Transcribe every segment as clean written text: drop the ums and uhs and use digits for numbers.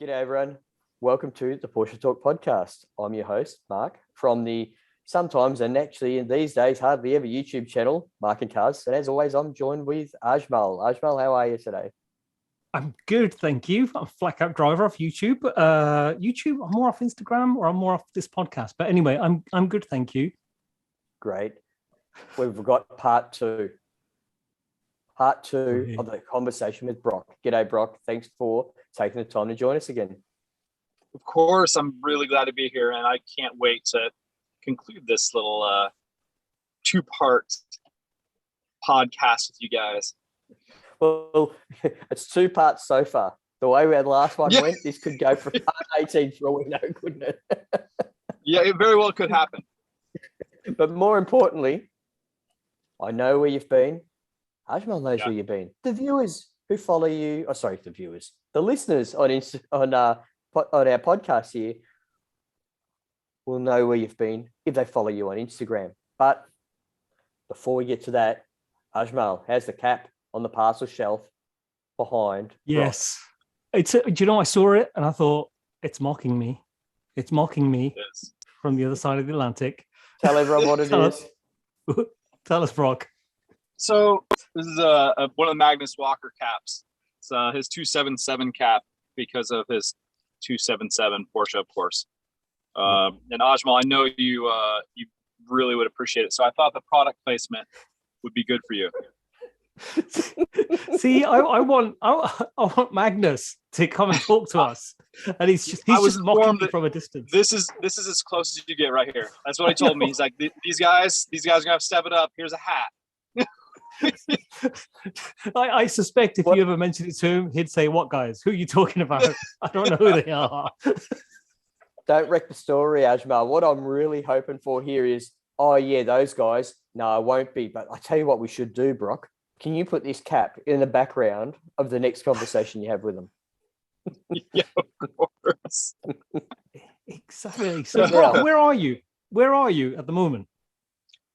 G'day everyone. Welcome to the Porsche Talk Podcast. I'm your host, Mark, from the sometimes and actually in these days hardly ever YouTube channel, Marc and Ajmal. And as always, I'm joined with Ajmal. Ajmal, how are you today? I'm good, thank you. I'm a flat out driver off YouTube. I'm more off Instagram, or I'm more off this podcast. But anyway, I'm good, thank you. Great. We've got part two. Part two of the conversation with Brock. G'day, Brock. Thanks for taking the time to join us again. Of course, I'm really glad to be here, and I can't wait to conclude this little two-part podcast with you guys. Well, it's two parts so far. The way we had the last one went, this could go for part 18 for all we know, couldn't it? Yeah, it very well could happen. But more importantly, I know where you've been. Ajmal knows where you've been. The viewers who follow you, the listeners on our podcast here will know where you've been if they follow you on Instagram. But before we get to that, Ajmal, how's the cap on the parcel shelf behind? Yes. Do you know, I saw it and I thought, it's mocking me. It's mocking me from the other side of the Atlantic. Tell everyone what it is. Tell us, Brock. So this is one of the Magnus Walker caps. It's his 277 cap because of his 277 Porsche, of course. And Ajmal, I know you really would appreciate it. So I thought the product placement would be good for you. See, I want Magnus to come and talk to us, and he's just mocking me from a distance. This is as close as you get right here. That's what he told me. He's like, these guys are gonna have to step it up. Here's a hat. I suspect if you ever mentioned it to him, he'd say, "What guys? Who are you talking about? I don't know who they are." Don't wreck the story, Ajmal. What I'm really hoping for here is, oh yeah, those guys. No, it won't be. But I tell you what we should do, Brock. Can you put this cap in the background of the next conversation you have with them? Yeah, of course. Exactly. So, Brock, where are you? Where are you at the moment?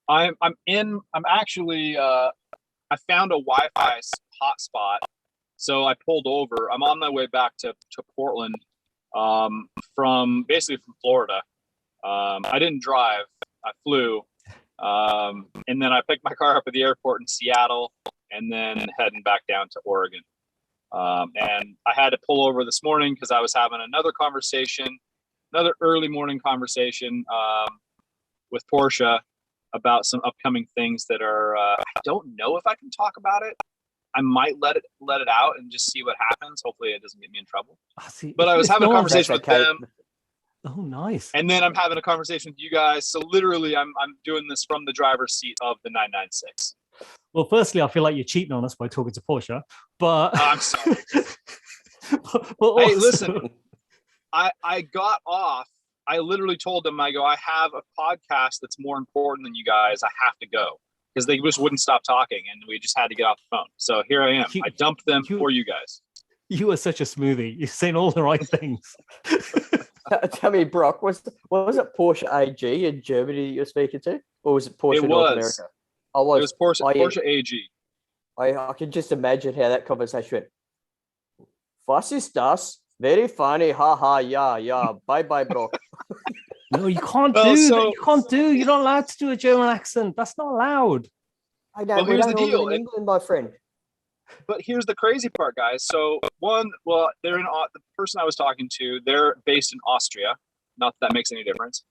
I'm actually I found a Wi-Fi hotspot, so I pulled over. I'm on my way back to Portland from Florida. I didn't drive, I flew, and then I picked my car up at the airport in Seattle, and then heading back down to Oregon. And I had to pull over this morning because I was having another early morning conversation with Porsche about some upcoming things that are, I don't know if I can talk about it. I might let it out and just see what happens. Hopefully it doesn't get me in trouble. But I was having a conversation with them. Oh, nice. And then I'm having a conversation with you guys. So literally I'm doing this from the driver's seat of the 996. Well, firstly, I feel like you're cheating on us by talking to Porsche, but I'm sorry. but also... Hey, listen, I got off. I literally told them, I have a podcast that's more important than you guys. I have to go because they just wouldn't stop talking and we just had to get off the phone. So here I am. I dumped them for you guys. You are such a smoothie. You're saying all the right things. Tell me, Brock, was it Porsche AG in Germany you're speaking to? Or was it Porsche North America? It was Porsche AG. I can just imagine how that conversation went. Was ist das? Very funny, haha, yeah. Bye, Brock. No, you can't do. You're not allowed to do a German accent. That's not allowed. I know. Well, here's the deal, in England, my friend. But here's the crazy part, guys. So they're the person I was talking to. They're based in Austria. Not that makes any difference.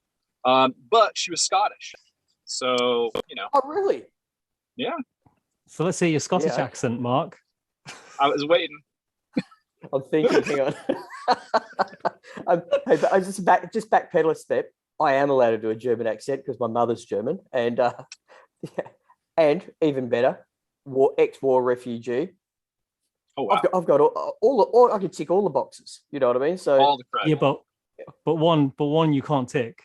But she was Scottish. So Oh, really? Yeah. So let's say your Scottish accent, Mark. I was waiting. I'm thinking, hang on. I just backpedal a step. I am allowed to do a German accent because my mother's German, and and even better, ex-war refugee. Oh wow! I've got all I can tick all the boxes. You know what I mean? So all the credit. Yeah, but one you can't tick.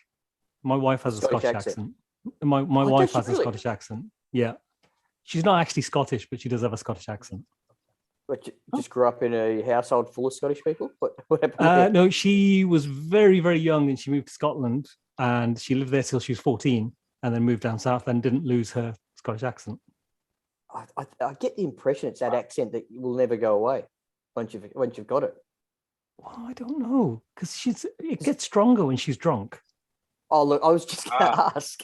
My wife has a Scottish accent. My wife has a Scottish accent. Yeah, she's not actually Scottish, but she does have a Scottish accent. But you just grew up in a household full of Scottish people? What happened? No, she was very, very young and she moved to Scotland and she lived there till she was 14 and then moved down south and didn't lose her Scottish accent. I get the impression it's that accent that will never go away once you've got it. Well, I don't know, because it gets stronger when she's drunk. Oh, look, I was just going to ask.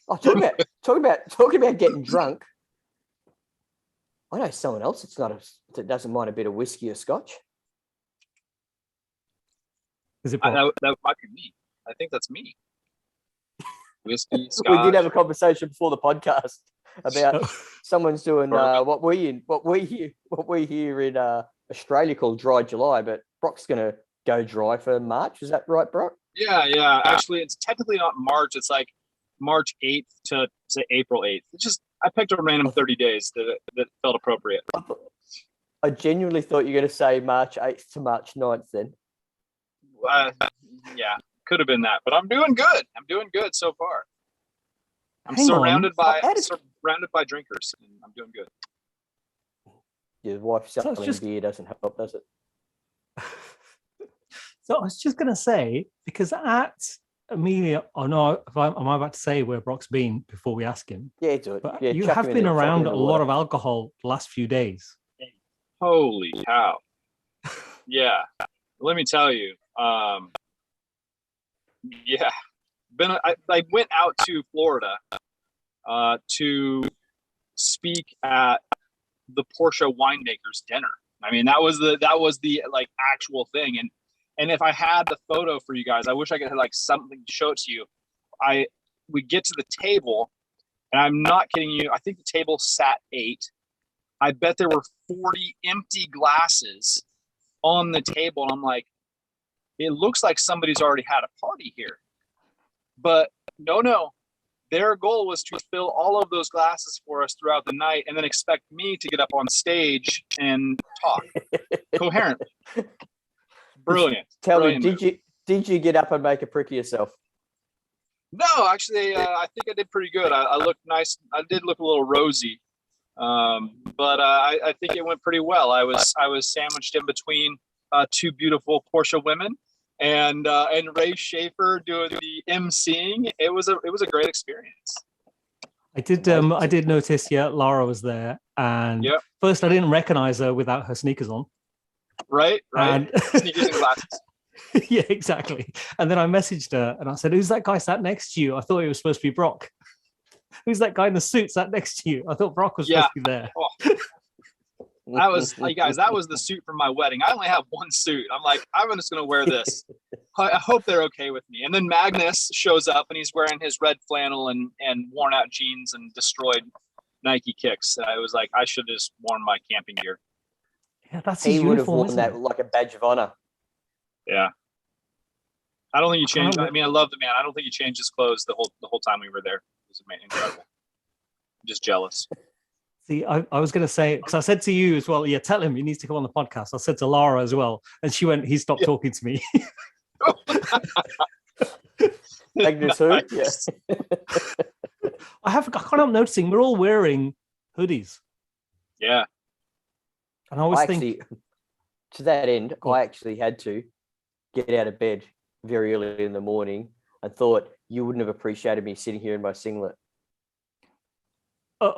Oh, talking about getting drunk. I know someone else that doesn't mind a bit of whiskey or scotch. Is it that might be me. I think that's me. Whiskey, scotch. We did have a conversation before the podcast about someone's doing what we here in Australia call dry July, but Brock's going to go dry for March. Is that right, Brock? Yeah. Actually, it's technically not March. It's like March 8th to April 8th. It's just I picked a random 30 days that felt appropriate. I genuinely thought you were going to say March 8th to March 9th then. Yeah, could have been that, but I'm doing good. I'm doing good so far. I'm Hang surrounded on. by drinkers, and I'm doing good. Your wife selling just- beer doesn't help, does it? So I was just going to say, because at Amelia, am I about to say where Brock's been before we ask him? Yeah, do it. But Yeah, you chuck have him in been the- chuck him around in a the lot water. of alcohol the last few days. Holy cow! Yeah, let me tell you. Yeah, I went out to Florida to speak at the Porsche winemakers dinner. I mean, that was the like actual thing. And if I had the photo for you guys, I wish I could have like something to show it to you. We get to the table, and I'm not kidding you. I think the table sat 8. I bet there were 40 empty glasses on the table. And I'm like, it looks like somebody's already had a party here. But no. Their goal was to fill all of those glasses for us throughout the night and then expect me to get up on stage and talk coherently. Brilliant. Tell Brilliant me, did you get up and make a prick of yourself? No, actually, I think I did pretty good. I looked nice. I did look a little rosy, but I think it went pretty well. I was sandwiched in between 2 beautiful Porsche women, and Ray Schaefer doing the emceeing. It was a great experience. I did notice. Yeah, Laura was there, and first I didn't recognize her without her sneakers on. Right. And Sneakers and glasses. Yeah, exactly. And then I messaged her and I said, "Who's that guy sat next to you? I thought it was supposed to be Brock. Who's that guy in the suit sat next to you? I thought Brock was supposed to be there." Oh. That was, you guys, that was the suit for my wedding. I only have one suit. I'm like, I'm just going to wear this. I hope they're okay with me. And then Magnus shows up and he's wearing his red flannel and worn out jeans and destroyed Nike kicks. And I was like, I should have just worn my camping gear. Yeah, that's he his would have uniform, worn isn't that it? like a badge of honor. Yeah. I don't think he changed. I mean, I love the man. I don't think he changed his clothes the whole time we were there. It was incredible. I'm just jealous. See, I was going to say, because I said to you as well, yeah, tell him he needs to come on the podcast. I said to Laura as well, and she went, he stopped talking to me. Magnus who? Nice. Yeah. I can't help noticing we're all wearing hoodies. Yeah. And I always think, to that end, I actually had to get out of bed very early in the morning and thought you wouldn't have appreciated me sitting here in my singlet. It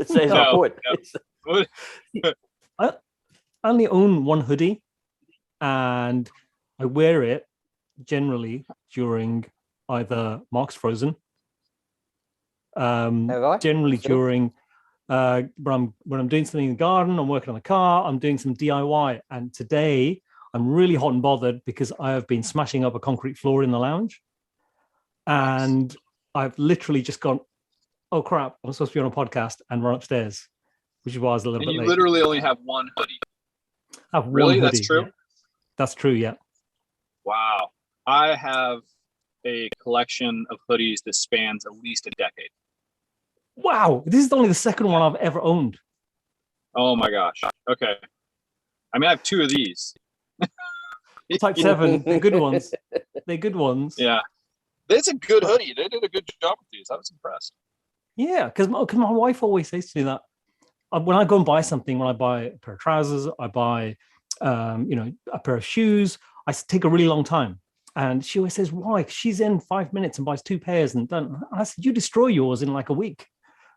says my point. I only own one hoodie, and I wear it generally during either Mark's Frozen, generally during when I'm doing something in the garden, I'm working on the car, I'm doing some DIY, and today I'm really hot and bothered because I have been smashing up a concrete floor in the lounge, and I've literally just gone, oh crap, I'm supposed to be on a podcast, and run upstairs, which is why I was a little bit late. And you literally only have one hoodie. I have Really? one hoodie, That's true? yeah. That's true, yeah. Wow. I have a collection of hoodies that spans at least a decade. Wow, this is only the second one I've ever owned. Oh my gosh. Okay. I mean, I have 2 of these. Type 7, they're good ones. They're good ones. Yeah. It's a good hoodie. They did a good job with these. I was impressed. Yeah, because my wife always says to me that when I go and buy something, when I buy a pair of trousers, I buy a pair of shoes, I take a really long time. And she always says, why? She's in 5 minutes and buys 2 pairs and done. And I said, you destroy yours in like a week.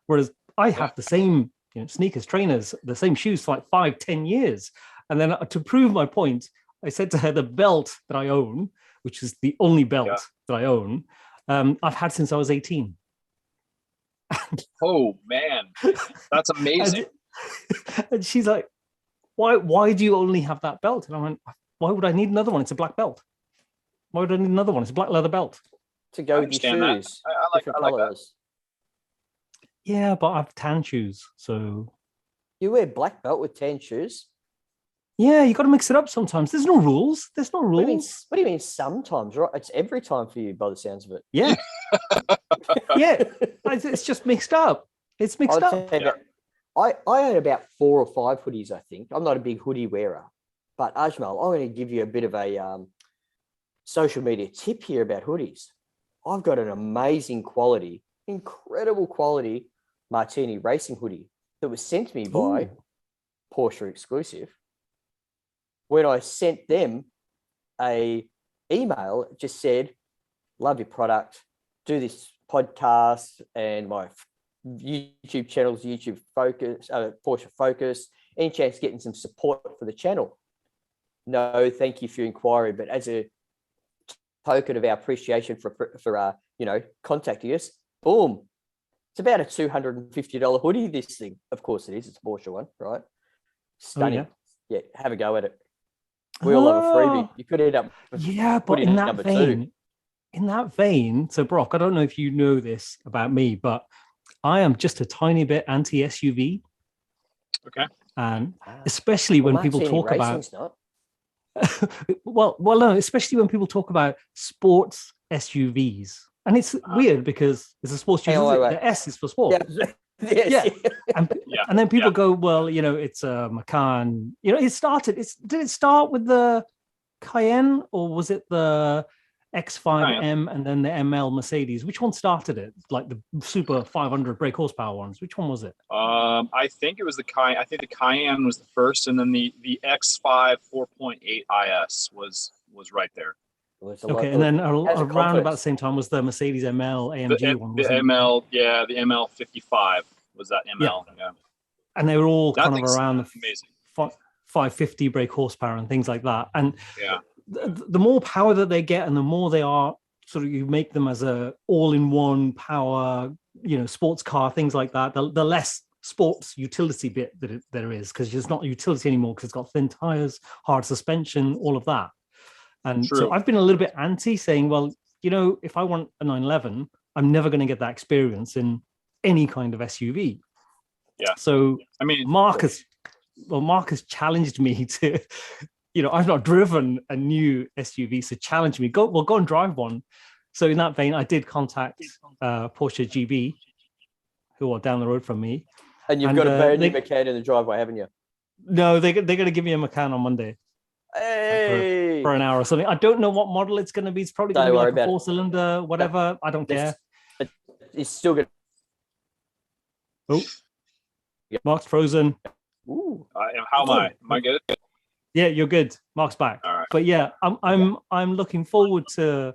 Whereas I have the same sneakers, trainers, the same shoes for like 5-10 years. And then to prove my point, I said to her, the belt that I own, which is the only belt that I own, I've had since I was 18. Oh man, that's amazing. And she's like, why do you only have that belt? And I went, why would I need another one? It's a black belt. Why would I need another one? It's a black leather belt. To go with your shoes. I like that. Yeah, but I have tan shoes, so. You wear black belt with tan shoes? Yeah, you got to mix it up sometimes. There's no rules. What do you mean sometimes, right? It's every time for you by the sounds of it. Yeah. Yeah, it's just mixed up. It's mixed up. Yeah. I own about 4 or 5 hoodies, I think. I'm not a big hoodie wearer. But Ajmal, I'm going to give you a bit of a social media tip here about hoodies. I've got an amazing quality, incredible quality Martini racing hoodie that was sent to me by Porsche exclusive. When I sent them a email, it just said, love your product, do this podcast and my YouTube channels, YouTube Focus, Porsche Focus, any chance of getting some support for the channel? No, thank you for your inquiry, but as a token of our appreciation for contacting us, boom, it's about a $250 hoodie, this thing. Of course it is, it's a Porsche one, right? Stunning. Oh, yeah, have a go at it. We all have a freebie. You could end up but in that vein, so Brock, I don't know if you know this about me, but I am just a tiny bit anti-SUV. Okay. And especially when people talk about no, especially when people talk about sports SUVs. And it's weird because it's a sports SUV. The S is for sport. Yeah. And then people go, well, it's a Macan. Did it start with the Cayenne or was it the X5M and then the ML Mercedes? Which one started it? Like the super 500 brake horsepower ones. Which one was it? I think it was the Cayenne. I think the Cayenne was the first, and then the X5 4.8 IS was right there. Okay, and then around about the same time was the Mercedes ML AMG one. The ML, the ML 55 was that ML. Yeah. And they were all kind of around the 550 brake horsepower and things like that. And the more power that they get and the more they are sort of, you make them as a all-in-one power, sports car, things like that, the less sports utility bit that there is, because it's not utility anymore because it's got thin tires, hard suspension, all of that. And so I've been a little bit anti, saying, well, if I want a 911, I'm never going to get that experience in any kind of SUV. Yeah. So, I mean, Mark has challenged me to, I've not driven a new SUV, so challenge me. Go and drive one. So in that vein, I did contact Porsche GB, who are down the road from me. And you've got a brand new Macan in the driveway, haven't you? No, they're going to give me a Macan on Monday. Hey, for an hour or something. I don't know what model it's going to be. It's probably going to be like a 4-cylinder, whatever. I don't care. It's still going to... Oh, Mark's frozen. Ooh. How am I? Am I good? Yeah, you're good. Mark's back. All right. But yeah, I'm looking forward to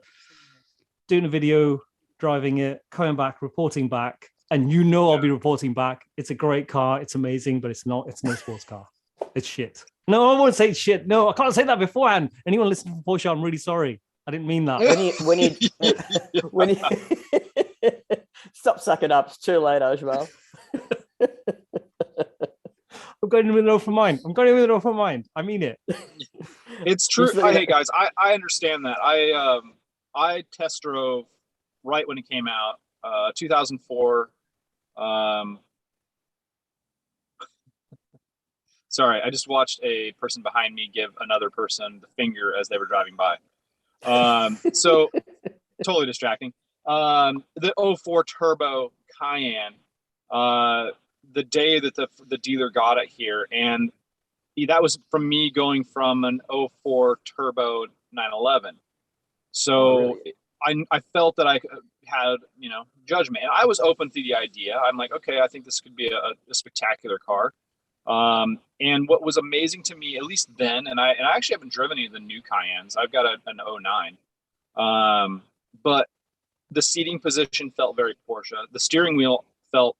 doing a video, driving it, coming back, reporting back. And I'll be reporting back. It's a great car. It's amazing, but it's no sports car. It's shit. No, I won't say it's shit. No, I can't say that beforehand. Anyone listening to Porsche, I'm really sorry. I didn't mean that. When you stop sucking up. It's too late, Ajmal. I'm going with an open mind. I mean it. It's true. Hey guys, I understand that. I test drove right when it came out, 2004. Sorry, I just watched a person behind me give another person the finger as they were driving by. So totally distracting. The 04 Turbo Cayenne, the day that the dealer got it here, and that was from me going from an 04 Turbo 911. So I felt that I had, judgment, and I was open to the idea. I'm like, okay, I think this could be a spectacular car. And what was amazing to me, at least then, and I actually haven't driven any of the new Cayennes. I've got an 09. But the seating position felt very Porsche. The steering wheel felt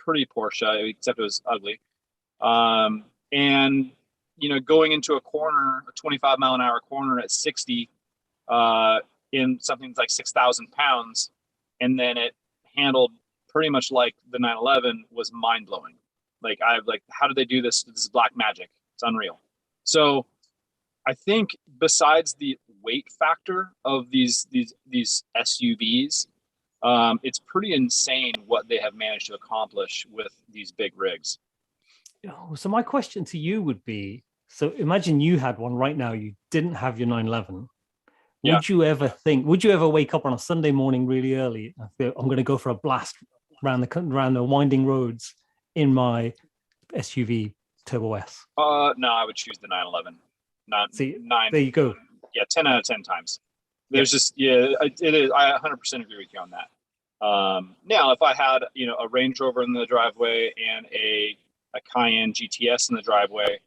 pretty Porsche, except it was ugly. And going into a corner, a 25 mile an hour corner at 60, in something like 6,000 pounds, and then it handled pretty much like the 911 was mind blowing. Like how did they do this? This is black magic. It's unreal. So I think besides the weight factor of these SUVs, it's pretty insane what they have managed to accomplish with these big rigs. So my question to you would be, so imagine you had one right now, you didn't have your 911. Yeah. Would you ever wake up on a Sunday morning really early and feel, I'm going to go for a blast around the winding roads in my SUV Turbo S? No, I would choose the 911. There you go. Yeah, 10 out of 10 times. There's it is. I 100% agree with you on that. Now, if I had a Range Rover in the driveway and a Cayenne GTS in the driveway,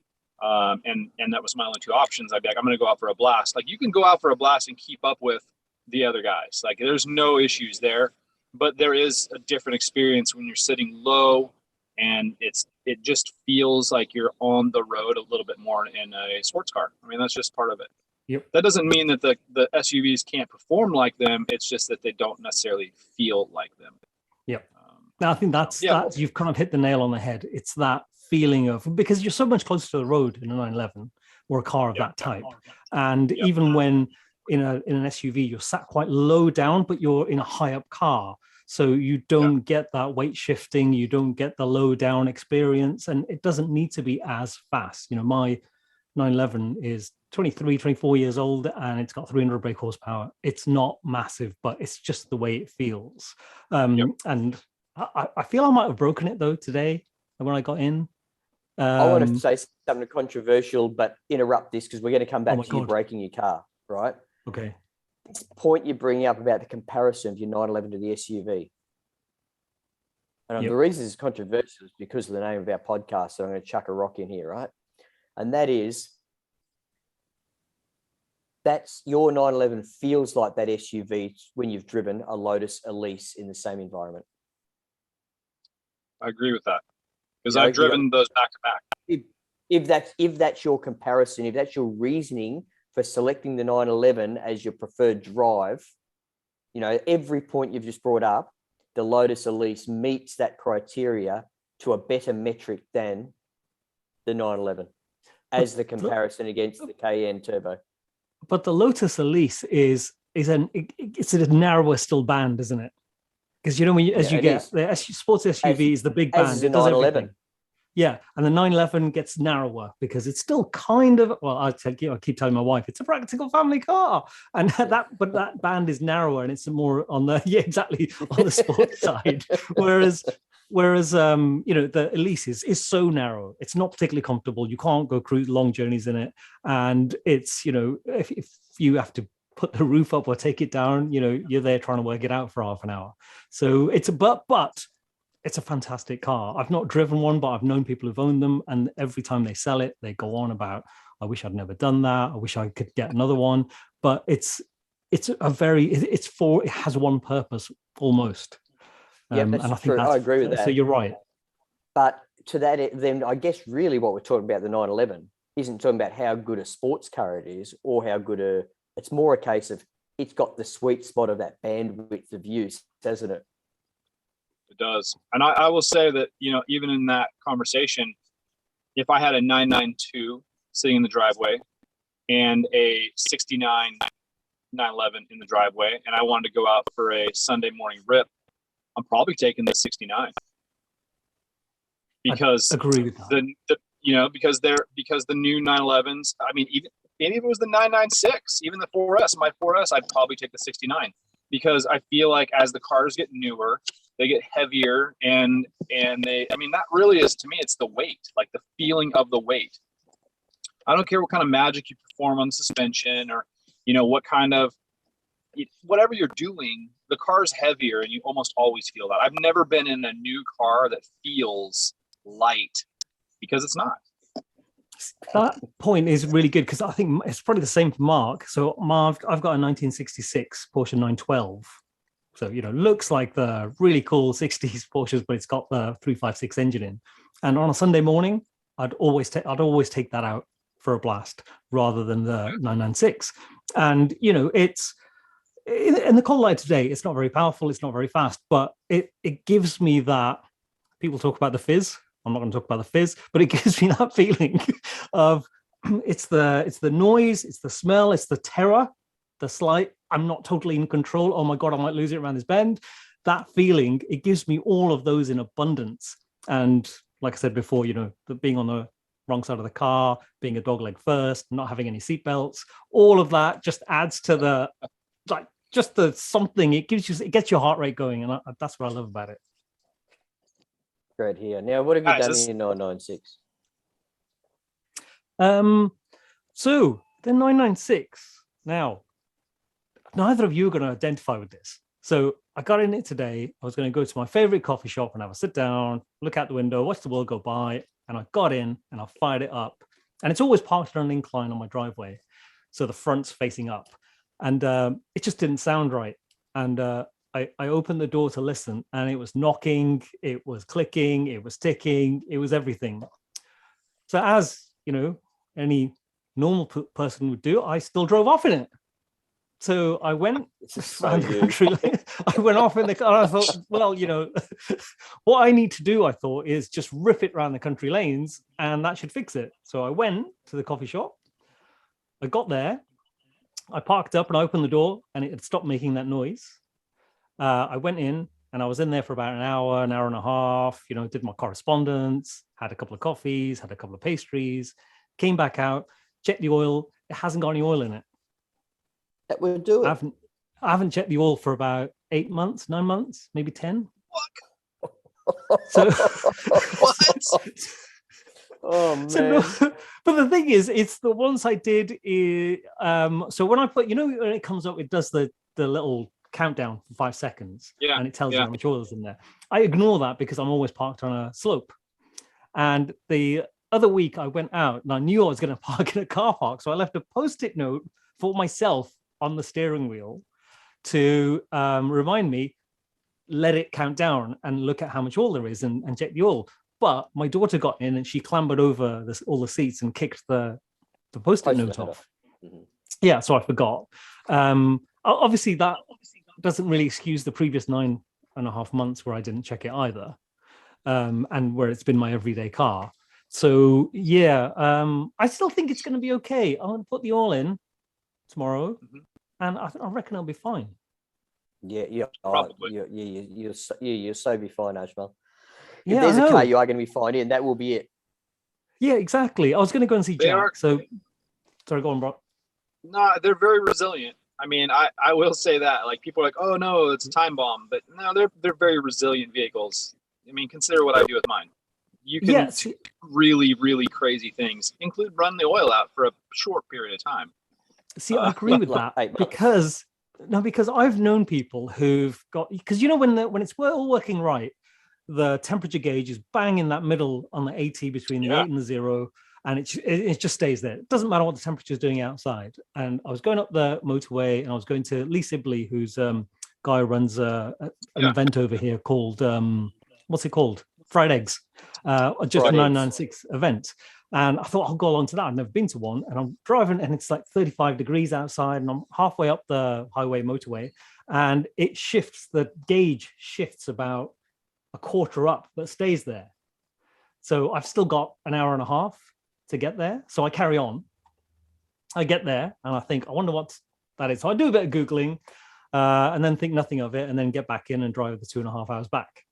and that was my only two options, I'd be like, I'm going to go out for a blast. Like, you can go out for a blast and keep up with the other guys. Like, there's no issues there, but there is a different experience when you're sitting low, and it just feels like you're on the road a little bit more in a sports car. I mean, that's just part of it. Yep. That doesn't mean that the SUVs can't perform like them. It's just that they don't necessarily feel like them. Yep. Now, I think that's you've kind of hit the nail on the head. It's that feeling of, because you're so much closer to the road in a 911 or a car of that type. And even when in an SUV, you're sat quite low down, but you're in a high up car. So you don't get that weight shifting, you don't get the low down experience, and it doesn't need to be as fast. My 911 is 23, 24 years old, and it's got 300 brake horsepower. It's not massive, but it's just the way it feels. And I feel I might have broken it though today when I got in. I want to say something controversial, but interrupt this because we're going to come back to you breaking your car, right? Okay. This point you're bringing up about the comparison of your 911 to the SUV. And the reason it's controversial is because of the name of our podcast. So I'm going to chuck a rock in here, right? And that's your 911 feels like that SUV when you've driven a Lotus Elise in the same environment. I agree with that because I've driven those back to back. If that's your comparison, if that's your reasoning for selecting the 911 as your preferred drive, every point you've just brought up, the Lotus Elise meets that criteria to a better metric than the 911 as the comparison against the Cayenne Turbo. But the Lotus Elise it's a narrower still band, isn't it? Because the sports SUV is the big band. It does everything. Yeah, and the 911 gets narrower because it's still kind of, well, I keep telling my wife it's a practical family car, and that band is narrower and it's more on the on the sports side. Whereas the Elise is so narrow, it's not particularly comfortable. You can't go cruise long journeys in it, and it's if you have to put the roof up or take it down, you're there trying to work it out for half an hour. So it's it's a fantastic car. I've not driven one, but I've known people who've owned them, and every time they sell it, they go on about, I wish I'd never done that. I wish I could get another one. But it has one purpose almost. Yeah, that's and I think true. I agree with that. So you're right. But to that, then I guess really what we're talking about the 911 isn't talking about how good a sports car it is or how good it's more a case of it's got the sweet spot of that bandwidth of use, doesn't it? It does. And I will say that, even in that conversation, if I had a 992 sitting in the driveway and a 69 911 in the driveway, and I wanted to go out for a Sunday morning rip, I'm probably taking the 69. Because I agree with that. because the new 911s, I mean, even if it was the 996, even the 4S, my 4S, I'd probably take the 69 because I feel like as the cars get newer, they get heavier and that really is, to me, it's the weight, like the feeling of the weight. I don't care what kind of magic you perform on suspension or, what kind of, whatever you're doing, the car's heavier and you almost always feel that. I've never been in a new car that feels light because it's not. That point is really good because I think it's probably the same for Mark. So Mark, I've got a 1966 Porsche 912 So, looks like the really cool 60s Porsches, but it's got the 356 engine in. And on a Sunday morning, I'd always take that out for a blast rather than the 996. And, it's in the cold light today, it's not very powerful, it's not very fast, but it gives me that. People talk about the fizz. I'm not going to talk about the fizz, but it gives me that feeling of it's the noise, it's the smell, it's the terror, the slight, I'm not totally in control. Oh my God, I might lose it around this bend. That feeling, it gives me all of those in abundance. And like I said before, being on the wrong side of the car, being a dog leg first, not having any seatbelts, all of that just adds to the something. It gets your heart rate going, and that's what I love about it. Great here. Now, what have you done in 996? So the 996. Now, neither of you are going to identify with this. So I got in it today. I was going to go to my favorite coffee shop and have a sit down, look out the window, watch the world go by. And I got in and I fired it up. And it's always parked on an incline on my driveway. So the front's facing up. And it just didn't sound right. And I opened the door to listen, and it was knocking, it was clicking, it was ticking, it was everything. So as, any normal person would do, I still drove off in it. So I went around the country. I went off in the car. I thought, well, what I need to do, I thought, is just rip it around the country lanes, and that should fix it. So I went to the coffee shop. I got there. I parked up and I opened the door, and it had stopped making that noise. I went in, and I was in there for about an hour and a half, did my correspondence, had a couple of coffees, had a couple of pastries, came back out, checked the oil. It hasn't got any oil in it. That would do it. I haven't checked the oil for about 8 months, 9 months, maybe 10. What? So, What? Oh man! So, but the thing is, it's the ones I did. So when I put, when it comes up, it does the little countdown for 5 seconds, and it tells you how much oil is in there. I ignore that because I'm always parked on a slope. And the other week I went out and I knew I was going to park in a car park, so I left a post-it note for myself on the steering wheel to remind me, let it count down and look at how much oil there is and check the oil. But my daughter got in and she clambered over all the seats and kicked the post-it note off. Mm-hmm. Yeah, so I forgot. Obviously, that doesn't really excuse the previous 9.5 months where I didn't check it either, and where it's been my everyday car. So yeah, I still think it's going to be okay. I'm going to put the oil in tomorrow, and I reckon I'll be fine. Yeah, probably. You'll so be fine, Ajmal. If Yeah, there's a car you are going to be fine in, that will be it. Yeah, exactly. I was going to go and see Jack. So, sorry, go on, bro. No, they're very resilient. I mean, I will say that. Like, people are like, oh no, it's a time bomb, but no, they're very resilient vehicles. I mean, consider what I do with mine. You can do really, really crazy things, include run the oil out for a short period of time. See, I agree with that because I've known people who've got, because when it's all working right, the temperature gauge is bang in that middle on the 80 between the 8 and the 0, and it just stays there. It doesn't matter what the temperature is doing outside. And I was going up the motorway, and I was going to Lee Sibley, who's guy who runs an event over here called what's it called? Fried Eggs, just a 996 event. And I thought I'll go along to that. I've never been to one, and I'm driving, and it's like 35 degrees outside, and I'm halfway up the highway motorway, and it shifts. The gauge shifts about a quarter up, but stays there. So I've still got an hour and a half to get there. So I carry on. I get there, and I think, I wonder what that is. So I do a bit of Googling, and then think nothing of it, and then get back in and drive the 2.5 hours back.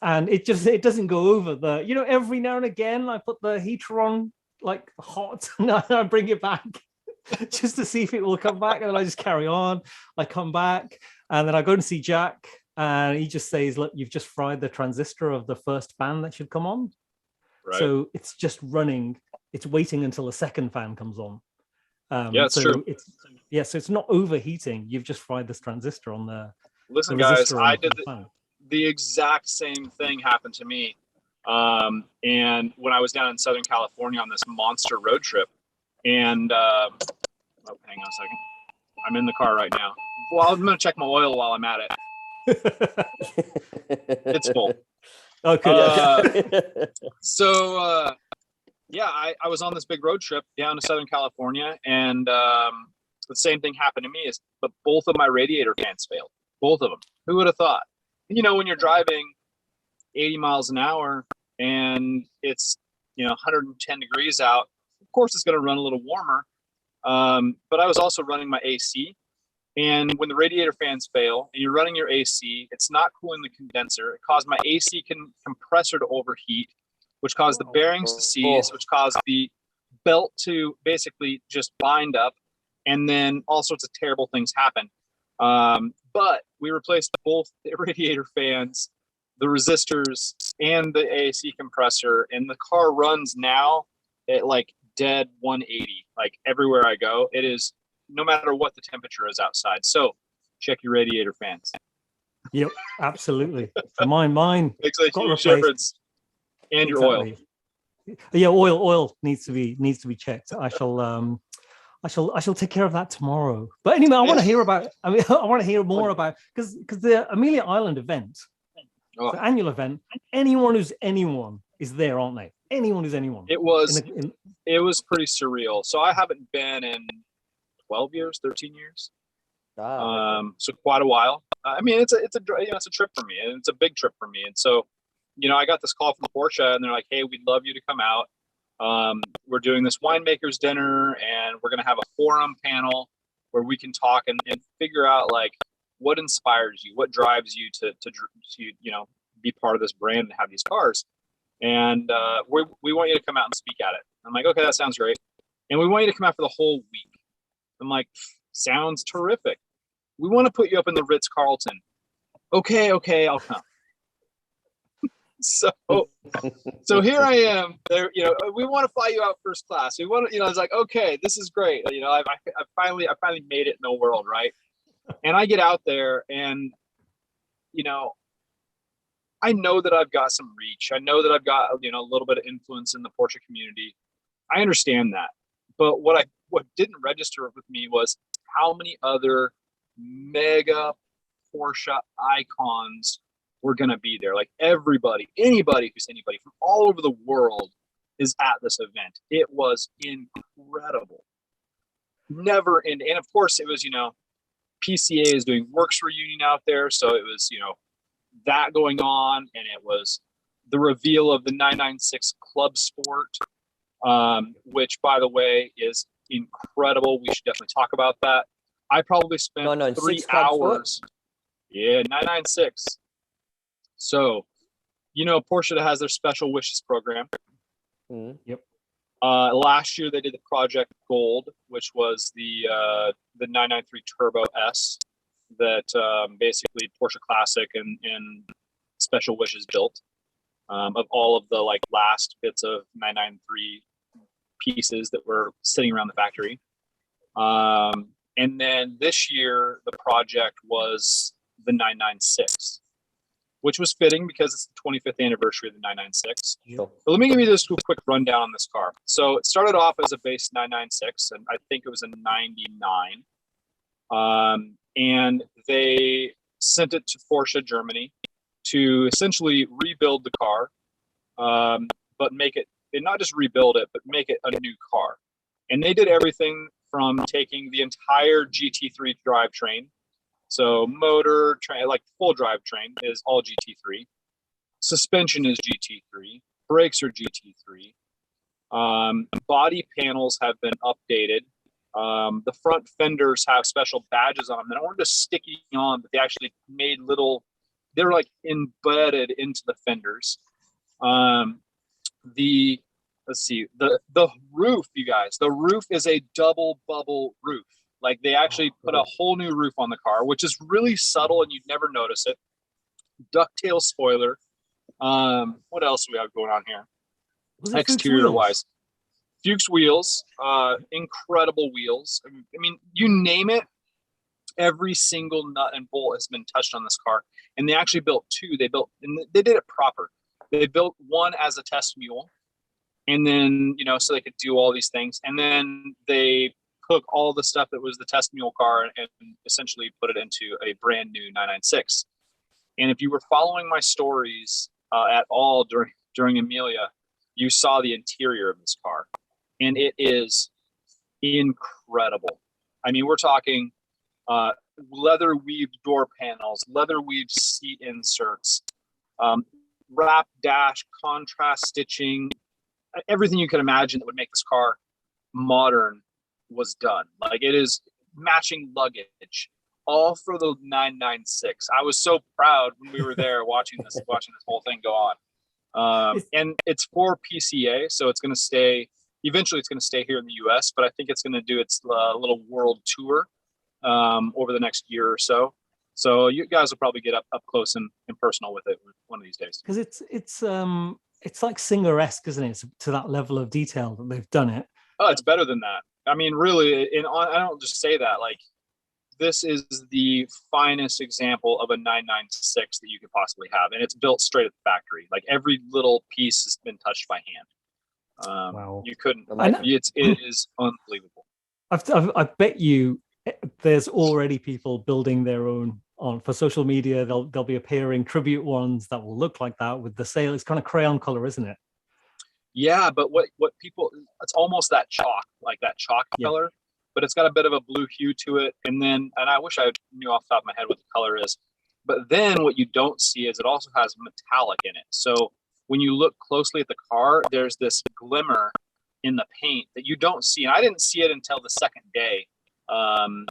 And it doesn't go over the, every now and again I put the heater on like hot and I bring it back just to see if it will come back, and then I just carry on. I come back, and then I go and see Jack, and he just says, look, you've just fried the transistor of the first fan that should come on. Right. So it's just running. It's waiting until the second fan comes on. It's true. So it's not overheating. You've just fried this transistor on the. Listen, guys, I did the exact same thing happened to me. And when I was down in Southern California on this monster road trip, and hang on a second. I'm in the car right now. Well, I'm going to check my oil while I'm at it. It's full. Okay. So, yeah, I was on this big road trip down to Southern California, and the same thing happened to me. But both of my radiator fans failed. Both of them. Who would have thought? You know, when you're driving 80 miles an hour and it's 110 degrees out, of course it's going to run a little warmer. But I was also running my AC, and when the radiator fans fail and you're running your AC, it's not cooling the condenser. It caused my AC compressor to overheat, which caused the bearings to seize, which caused the belt to basically just bind up, and then all sorts of terrible things happen. But we replaced both the radiator fans, the resistors, and the AC compressor, and the car runs now at like dead 180. Like everywhere I go, it is, no matter what the temperature is outside. So check your radiator fans. Yep, absolutely. Mine Makes a got huge replaced. difference. And your oil. Yeah, oil needs to be checked. I shall take care of that tomorrow. But anyway, I want to hear about. I want to hear more about, because the Amelia Island event, the annual event. Anyone is there, aren't they? Anyone who's anyone. It was pretty surreal. So I haven't been in 12 years, 13 years. So quite a while. I mean, it's a trip for me, and it's a big trip for me. And so, I got this call from Porsche, and they're like, "Hey, we'd love you to come out. We're doing this winemakers dinner, and we're going to have a forum panel where we can talk and figure out like what inspires you, what drives you to be part of this brand and have these cars. And we want you to come out and speak at it." I'm like, "Okay, that sounds great." And we want you to come out for the whole week. I'm like, "Sounds terrific. We want to put you up in the Ritz-Carlton." Okay, I'll come. So here I am. There, we want to fly you out first class. We want to, it's like, okay, this is great. I finally made it in the world, right? And I get out there, and I know that I've got some reach. I know that I've got a little bit of influence in the Porsche community. I understand that, but what didn't register with me was how many other mega Porsche icons were going to be there. Like anybody from all over the world is at this event. It was incredible. Never end. And of course it was, PCA is doing works reunion out there. So it was, that going on. And it was the reveal of the 996 Club Sport, which by the way is incredible. We should definitely talk about that. I probably spent 3 hours. Yeah, 996. So, Porsche has their Special Wishes program. Mm-hmm. Yep. Last year they did the Project Gold, which was the 993 Turbo S that basically Porsche Classic and Special Wishes built, of all of the like last bits of 993 pieces that were sitting around the factory. And then this year the project was the 996. Which was fitting because it's the 25th anniversary of the 996. Sure. But let me give you this quick rundown on this car. So it started off as a base 996, and I think it was a 99. And they sent it to Porsche Germany to essentially rebuild the car, but make it, and not just rebuild it, but make it a new car. And they did everything from taking the entire GT3 drivetrain. So motor, like full drivetrain is all GT3. Suspension is GT3. Brakes are GT3. Body panels have been updated. The front fenders have special badges on them that aren't just sticking on, but they actually made they're like embedded into the fenders. The roof, you guys, the roof is a double bubble roof. Like they actually put a whole new roof on the car, which is really subtle and you'd never notice it. Ducktail spoiler. What else do we have going on here? Exterior wise, Fuchs wheels, incredible wheels. I mean, you name it, every single nut and bolt has been touched on this car. And they actually built 2. And they did it proper. They built one as a test mule, and then so they could do all these things. And then they took all the stuff that was the test mule car and essentially put it into a brand new 996. And if you were following my stories at all during Amelia, you saw the interior of this car, and it is incredible. I mean, we're talking leather weaved door panels, leather weaved seat inserts, wrap dash, contrast stitching, everything you could imagine that would make this car modern was done. Like, it is matching luggage, all for the 996. I was so proud when we were there watching this whole thing go on. And it's for PCA, so it's going to stay. Eventually, it's going to stay here in the U.S., but I think it's going to do its little world tour over the next year or so. So you guys will probably get up close and personal with it one of these days. Because it's like Singer-esque, isn't it? It's to that level of detail that they've done it. Oh, it's better than that. I mean, really, I don't just say that. Like, this is the finest example of a 996 that you could possibly have, and it's built straight at the factory. Like, every little piece has been touched by hand. Wow. You couldn't. It is unbelievable. I bet you there's already people building their own for social media. They'll be appearing tribute ones that will look like that with the sail. It's kind of crayon color, isn't it? Yeah, but what people, it's almost that chalk color, but it's got a bit of a blue hue to it. And I wish I knew off the top of my head what the color is. But then what you don't see is it also has metallic in it. So when you look closely at the car, there's this glimmer in the paint that you don't see. And I didn't see it until the second day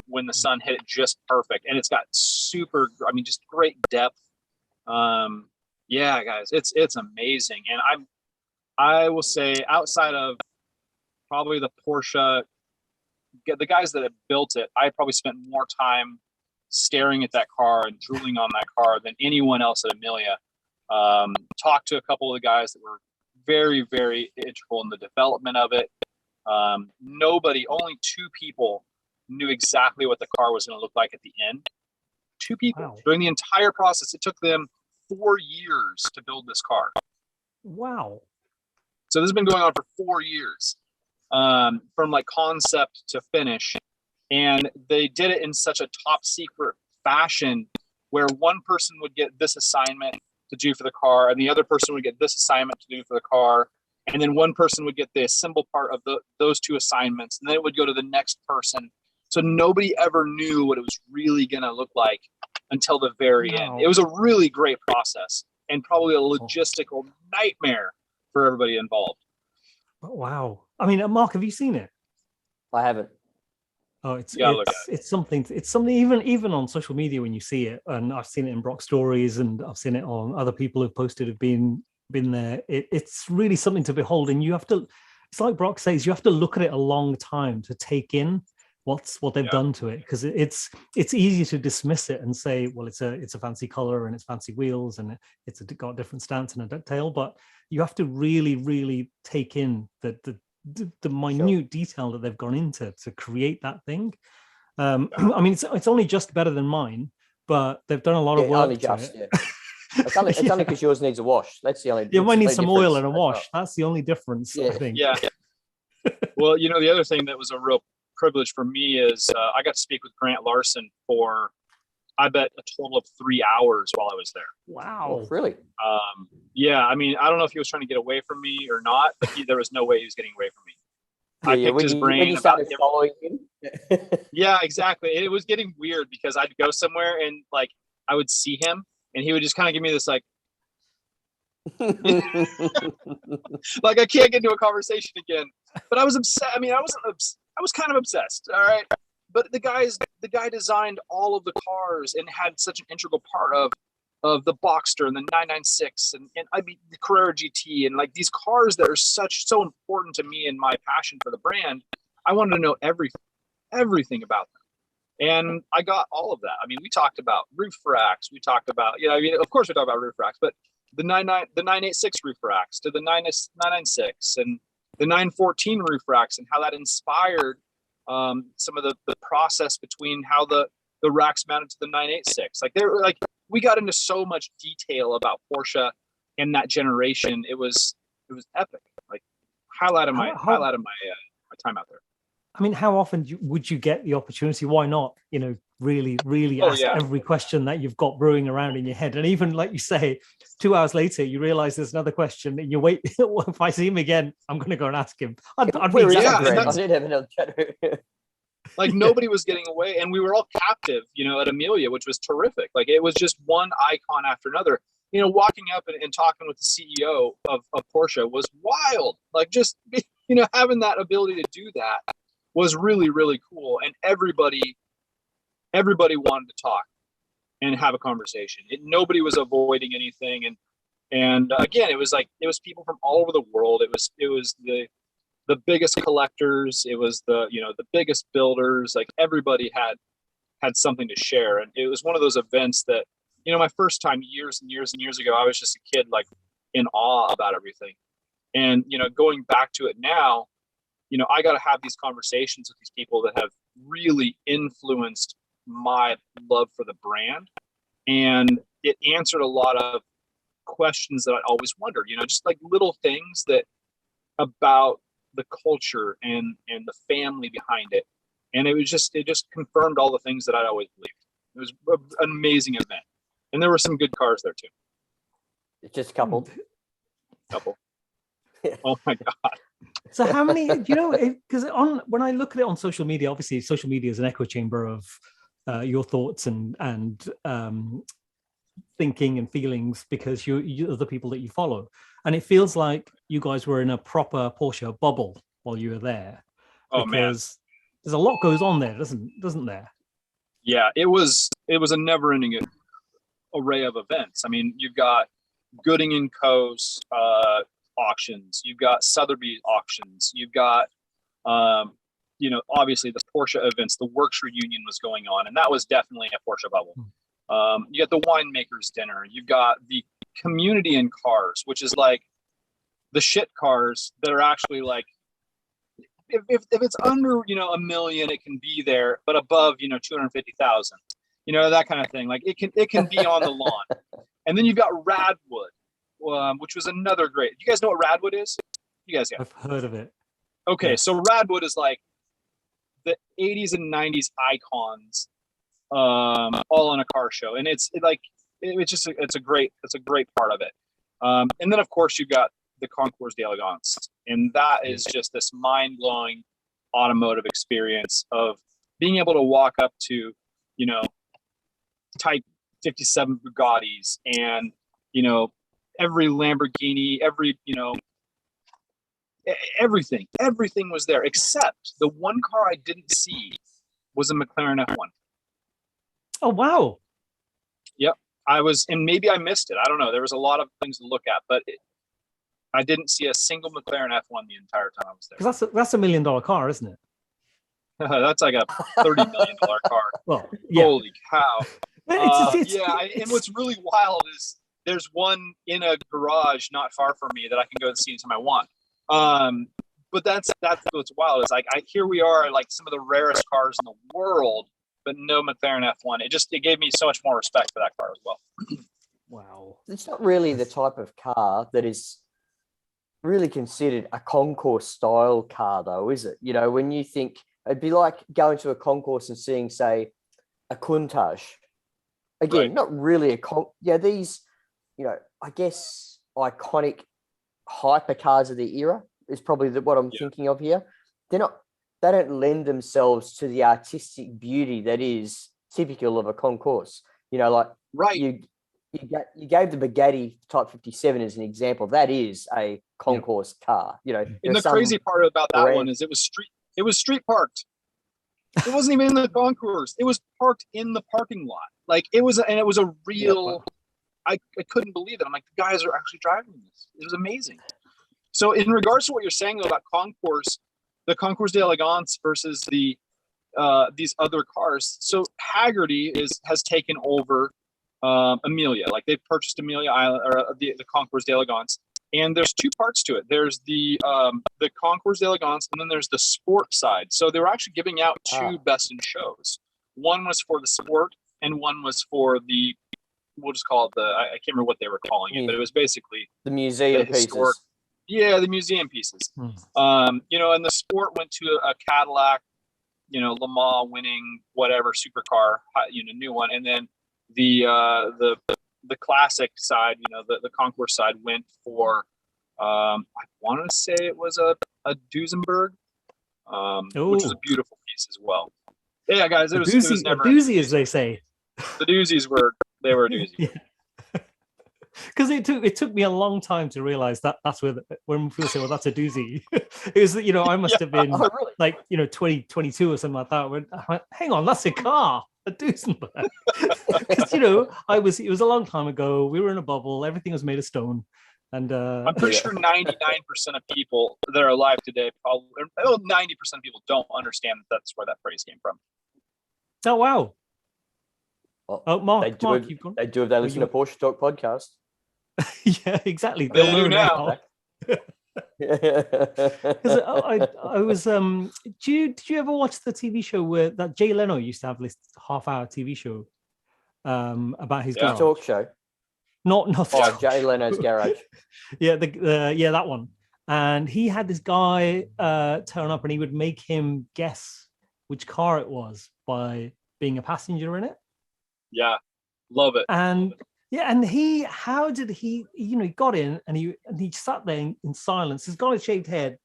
when the sun hit it just perfect. And it's got just great depth. Yeah, guys, it's amazing. And I will say, outside of probably the Porsche, the guys that have built it, I probably spent more time staring at that car and drooling on that car than anyone else at Amelia. Talked to a couple of the guys that were very, very integral in the development of it. Only two people knew exactly what the car was going to look like at the end. Two people. Wow. During the entire process. It took them 4 years to build this car. Wow. So this has been going on for 4 years, from like concept to finish. And they did it in such a top secret fashion where one person would get this assignment to do for the car, and the other person would get this assignment to do for the car. And then one person would get the assemble part of those two assignments, and then it would go to the next person. So nobody ever knew what it was really going to look like until the very end. It was a really great process and probably a logistical nightmare for everybody involved. Wow. I mean, Mark, have you seen it? I haven't. Oh, it's something even on social media when you see it, and I've seen it in Brock stories, and I've seen it on other people who've posted have been there. It's really something to behold, and you have to. It's like Brock says, you have to look at it a long time to take in what they've done to it, because it's easy to dismiss it and say, well, it's a fancy color and it's fancy wheels and it's got a different stance and a tail, but you have to really, really take in the minute detail that they've gone into to create that thing. I mean, it's only just better than mine, but they've done a lot of work to it. Yeah. It's only because yours needs a wash. That's the only. You might need some oil and a wash. That's the only difference, I think. Yeah. Well, the other thing that was a real privilege for me is I got to speak with Grant Larson for, I bet, a total of 3 hours while I was there. Wow. Oh, really? Yeah. I mean, I don't know if he was trying to get away from me or not, but there was no way he was getting away from me. I picked his brain. When you started following him. Yeah, exactly. It was getting weird because I'd go somewhere and like I would see him and he would just kind of give me this like like I can't get into a conversation again. But I was upset. I mean, I was kind of obsessed. All right. But the guy designed all of the cars and had such an integral part of the Boxster and the 996 and I mean the Carrera GT and like these cars that are so important to me and my passion for the brand. I wanted to know everything about them. And I got all of that. I mean, we talked about roof racks. We talked about, of course we talked about roof racks, but the 986 roof racks to the 996 and the 914 roof racks and how that inspired some of the process between how the racks mounted to the 986. Like we got into so much detail about Porsche and that generation. It was epic. Like highlight of my time out there. I mean, how often would you get the opportunity? Why not? Really ask every question that you've got brewing around in your head. And even like you say, 2 hours later, you realize there's another question and you wait. If I see him again, I'm going to go and ask him. I'd be exactly I did have another chat. Like nobody was getting away, and we were all captive, at Amelia, which was terrific. Like it was just one icon after another. Walking up and talking with the CEO of Porsche was wild. Like just, having that ability to do that was really, really cool. And everybody wanted to talk and have a conversation. Nobody was avoiding anything. And again, it was people from all over the world. It was the biggest collectors. It was the biggest builders. Like everybody had something to share. And it was one of those events that, my first time years and years and years ago, I was just a kid, like in awe about everything. And, going back to it now, I got to have these conversations with these people that have really influenced my love for the brand. And it answered a lot of questions that I always wondered, just like little things that about the culture and the family behind it. And it just confirmed all the things that I'd always believed. It was an amazing event. And there were some good cars there too. Just a couple. Yeah. Oh my God. So how many, because when I look at it on social media, obviously social media is an echo chamber of your thoughts and thinking and feelings, because you're the people that you follow. And it feels like you guys were in a proper Porsche bubble while you were there. Oh man. There's a lot goes on there, doesn't there? Yeah, it was a never ending array of events. I mean, you've got Gooding and Co.'s auctions, you've got Sotheby's auctions, you've got obviously the Porsche events. The Works reunion was going on, and that was definitely a Porsche bubble. You got the winemakers dinner, you've got the community in cars, which is like the shit cars that are actually like, if it's under $1 million, it can be there, but above 250,000, that kind of thing. Like it can be on the lawn. And then you've got Radwood, which was another great. You guys know what Radwood is? You guys got? I've heard of it. Okay, yeah. So Radwood is like the 80s and 90s icons, all in a car show, and it's a great part of it. And then of course you've got the Concours d'Elegance, and that is just this mind-blowing automotive experience of being able to walk up to Type 57 Bugattis and every Lamborghini, everything was there, except the one car I didn't see was a McLaren F1. Oh wow. Yep. And maybe I missed it, I don't know. There was a lot of things to look at, but I didn't see a single McLaren F1 the entire time I was there. Because that's $1 million car, isn't it? That's like a $30 million car. Well, yeah. Holy cow. It's and what's really wild is there's one in a garage not far from me that I can go and see anytime I want. But that's what's wild is like here we are, like some of the rarest cars in the world, but no McLaren F1. It gave me so much more respect for that car as well. Wow. It's not really the type of car that is really considered a concourse style car, though, is it? When you think, it'd be like going to a concourse and seeing, say, a Countach. Again, right. Not really these, I guess iconic hypercars of the era is probably what I'm thinking of here. They don't lend themselves to the artistic beauty that is typical of a concourse. Right. You gave the Bugatti Type 57 as an example. That is a concourse car. And the crazy part about that one is it was street parked. It wasn't even in the concourse. It was parked in the parking lot. Like it was a real. I couldn't believe it. I'm like, the guys are actually driving this. It was amazing. So in regards to what you're saying about concourse, the Concours d'Elegance versus the these other cars. So Haggerty has taken over Amelia. Like they've purchased Amelia Island, or the Concours d'Elegance. And there's two parts to it. There's the Concours d'Elegance, and then there's the sport side. So they were actually giving out two best in shows. One was for the sport, and one was for the, we'll just call it I can't remember what they were calling it, but it was basically the museum pieces. Yeah, the museum pieces. You know, and the sport went to a Cadillac, you know, Le Mans winning whatever supercar, you know, new one, and then the classic side, you know, the concourse side went for I want to say it was a Duesenberg, which is a beautiful piece as well. Yeah, guys, it was never a doozy, as they say. The doozies were a doozy. Yeah. Because it took me a long time to realize that's when people say, well, that's a doozy. It was, you know, I must have been like, you know, 22 or something like that. When I went, hang on, that's a car, a Duesenberg. Because, you know, it was a long time ago. We were in a bubble. Everything was made of stone. And I'm pretty sure 99% of people that are alive today, probably 90% of people don't understand that's where that phrase came from. Oh, wow. Well, Mark, they do if they listen to Porsche Talk Podcast. Yeah, exactly. They do now. Because I was did you ever watch the TV show where that Jay Leno used to have this half-hour TV show about his garage? Talk show? Not Jay Leno's garage. Yeah, that one. And he had this guy turn up, and he would make him guess which car it was by being a passenger in it. Yeah, love it. And yeah, and he got in and he sat there in silence. He's got a shaved head,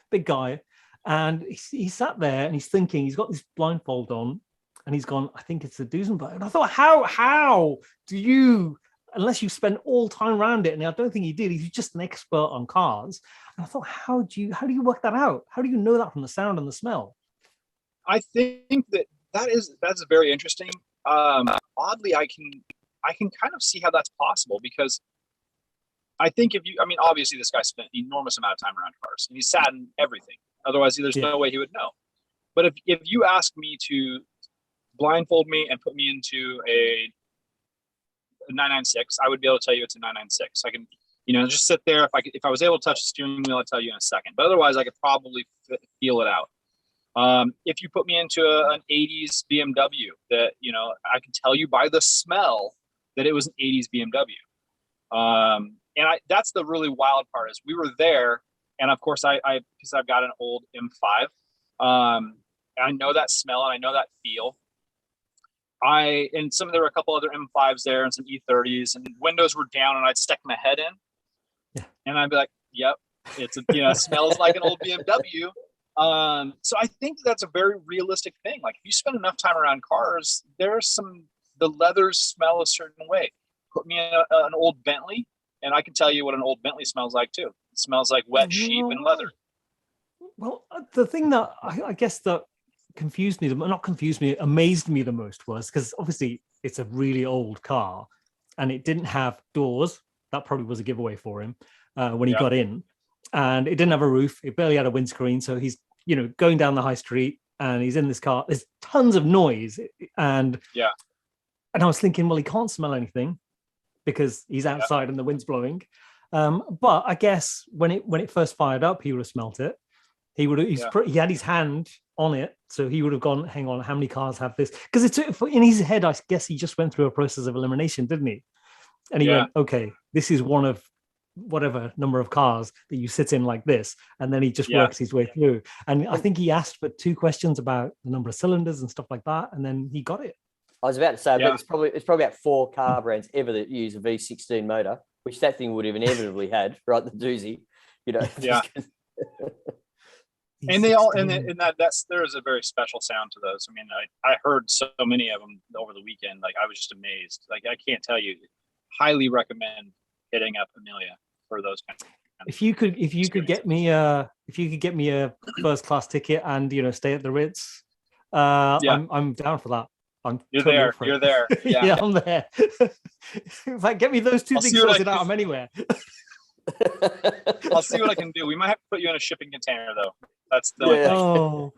big guy, and he sat there and he's thinking. He's got this blindfold on, and he's gone, I think it's a Duesenberg. And I thought, how do you, unless you spend all time around it? And I don't think he did. He's just an expert on cars. And I thought, how do you work that out? How do you know that from the sound and the smell? I think that's very interesting. Oddly, I can kind of see how that's possible, because I think obviously this guy spent an enormous amount of time around cars and he sat in everything. Otherwise, there's no way he would know. But if you ask me to blindfold me and put me into a 996, I would be able to tell you it's a 996. I can, just sit there. If I was able to touch the steering wheel, I'd tell you in a second. But otherwise, I could probably feel it out. If you put me into an 80s BMW, that I can tell you by the smell that it was an 80s BMW. And that's the really wild part, is we were there, and of course because I've got an old M5, I know that smell and I know that feel. There were a couple other M5s there and some E30s, and windows were down, and I'd stick my head in, and I'd be like, "Yep, it's smells like an old BMW." So I think that's a very realistic thing. Like, if you spend enough time around cars, the leathers smell a certain way. Put me in an old Bentley, and I can tell you what an old Bentley smells like too. It smells like wet sheep and leather. Well, the thing that I guess that amazed me the most was, because obviously it's a really old car and it didn't have doors. That probably was a giveaway for him when he got in. And it didn't have a roof. It barely had a windscreen. So he's, going down the high street and he's in this car. There's tons of noise. And I was thinking, well, he can't smell anything because he's outside and the wind's blowing. But I guess when it first fired up, he would have smelt it. He had his hand on it. So he would have gone, hang on, how many cars have this? Because in his head, I guess he just went through a process of elimination, didn't he? And he went, okay, this is one of whatever number of cars that you sit in like this, and then he just works his way through. And I think he asked for 2 questions about the number of cylinders and stuff like that, and then he got it. I was about to say, but it's probably about 4 car brands ever that use a V16 motor, which that thing would have inevitably had, right? The doozy, And they all, there is a very special sound to those. I mean, I heard so many of them over the weekend. Like, I was just amazed. Like, I can't tell you. Highly recommend hitting up Amelia for those kinds of If you could get me a first class ticket and stay at the Ritz, I'm down for that. You're there. Yeah, I'm there. In fact, get me those 2 things sorted out. I'm anywhere. I'll see what I can do. We might have to put you in a shipping container, though. That's the only thing. Oh,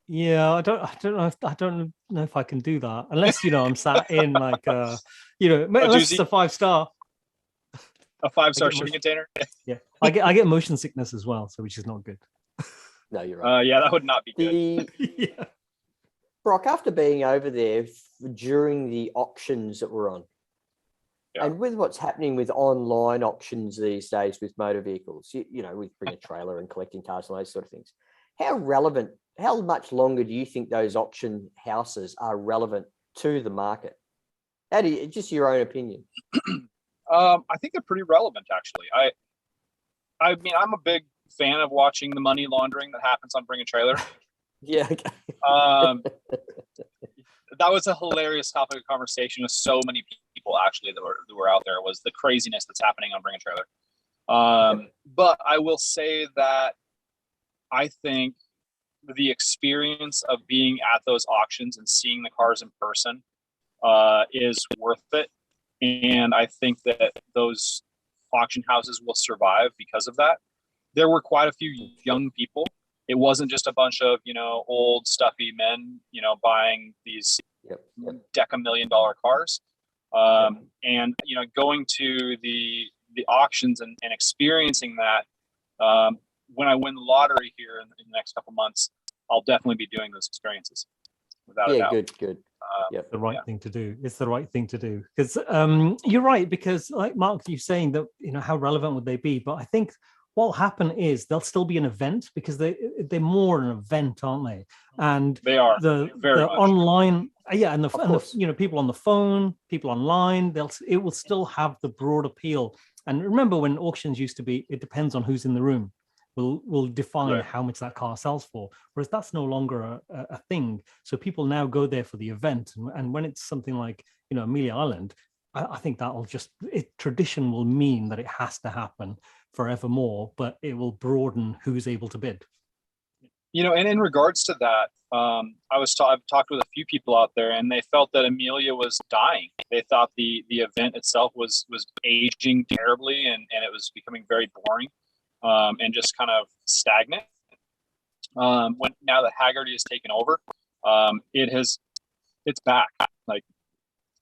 yeah. I don't know if I can do that unless I'm sat in like unless it's a 5-star. A 5-star shipping container. Yeah, I get motion sickness as well, so which is not good. No, you're right. That would not be good. Brock, after being over there during the auctions that were on, And with what's happening with online auctions these days with motor vehicles, with bringing a trailer and collecting cars and those sort of things, how much longer do you think those auction houses are relevant to the market? Just your own opinion? I think they're pretty relevant, actually. I mean, I'm a big fan of watching the money laundering that happens on Bring a Trailer. Yeah. Okay. That was a hilarious topic of conversation with so many people actually that were out there, was the craziness that's happening on Bring a Trailer. But I will say that I think the experience of being at those auctions and seeing the cars in person is worth it. And I think that those auction houses will survive because of that. There were quite a few young people. It wasn't just a bunch of, old stuffy men, buying these deca-million-dollar cars. And, going to the auctions and experiencing that, when I win the lottery here in the next couple months, I'll definitely be doing those experiences. Without a doubt. Good. The right thing to do. It's the right thing to do. Because you're right, because like Mark, you're saying that, how relevant would they be? But I think what will happen is there'll still be an event, because they're more an event, aren't they? And they are the online, and the people on the phone, people online, it will still have the broad appeal. And remember, when auctions used to be, it depends on who's in the room. Will define how much that car sells for, whereas that's no longer a thing. So people now go there for the event, and when it's something like Amelia Island, I think that'll tradition will mean that it has to happen forevermore, but it will broaden who's able to bid. And in regards to that, I've talked with a few people out there, and they felt that Amelia was dying. They thought the event itself was aging terribly, and it was becoming very boring. And just kind of stagnant. Now that Haggerty has taken over, it's back. Like,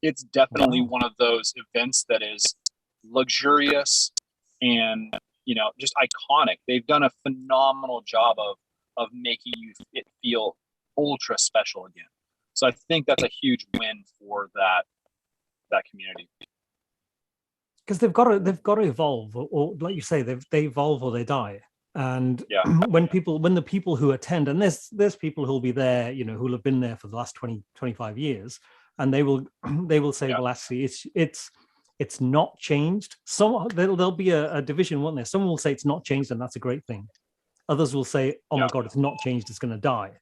it's definitely one of those events that is luxurious and just iconic. They've done a phenomenal job of making it feel ultra special again. So I think that's a huge win for that community. Because they've got to evolve, or like you say, they evolve or they die. And when the people who attend, and there's people who'll be there, who'll have been there for the last 20, 25 years, and they will say, well, actually, it's not changed. There'll be a division, won't there? Someone will say it's not changed, and that's a great thing. Others will say, oh my God, it's not changed, it's going to die.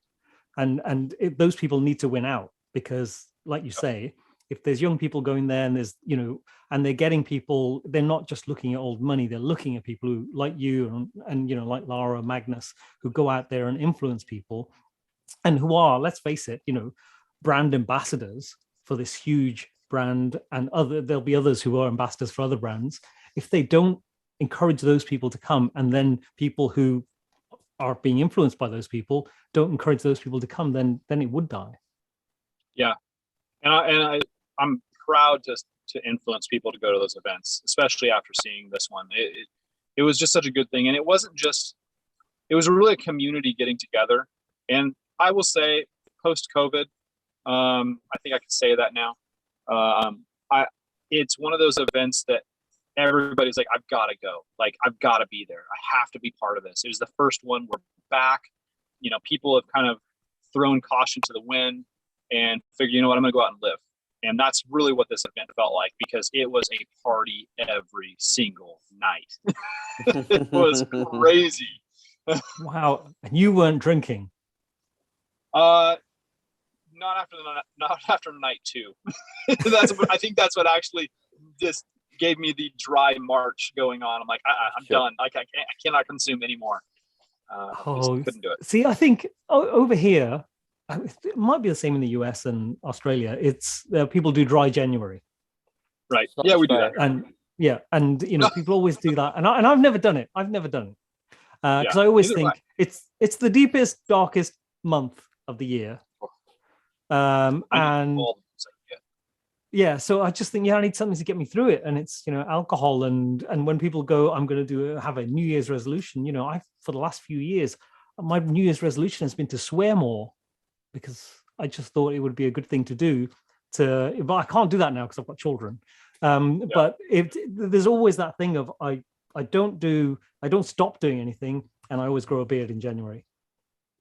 And those people need to win out, because, like you say, if there's young people going there and there's, and they're getting people, they're not just looking at old money, they're looking at people who, like you and like Lara, Magnus, who go out there and influence people, and who are, let's face it, brand ambassadors for this huge brand, and there'll be others who are ambassadors for other brands. If they don't encourage those people to come, and then people who are being influenced by those people don't encourage those people to come, then it would die. Yeah. And I'm proud to influence people to go to those events, especially after seeing this one. It was just such a good thing. And it was really a community getting together. And I will say, post-COVID, I think I can say that now. It's one of those events that everybody's like, I've got to go. Like, I've got to be there. I have to be part of this. It was the first one. We're back. People have kind of thrown caution to the wind and figured, what, I'm going to go out and live. And that's really what this event felt like, because it was a party every single night. It was crazy. Wow. And you weren't drinking? Not after night two. I think that's what actually just gave me the dry march going on. I'm like, I'm done. I cannot consume anymore. Couldn't do it. See, I think over here, it might be the same in the US and Australia. It's people do dry January. Right. Yeah, we do that. And people always do that. And I've never done it. Because I always think it's the deepest, darkest month of the year. So I just think, I need something to get me through it. And it's, alcohol. And when people go, I'm going to have a New Year's resolution, for the last few years, my New Year's resolution has been to swear more, because I just thought it would be a good thing to do but I can't do that now because I've got children. But there's always that thing of I don't stop doing anything, and I always grow a beard in January.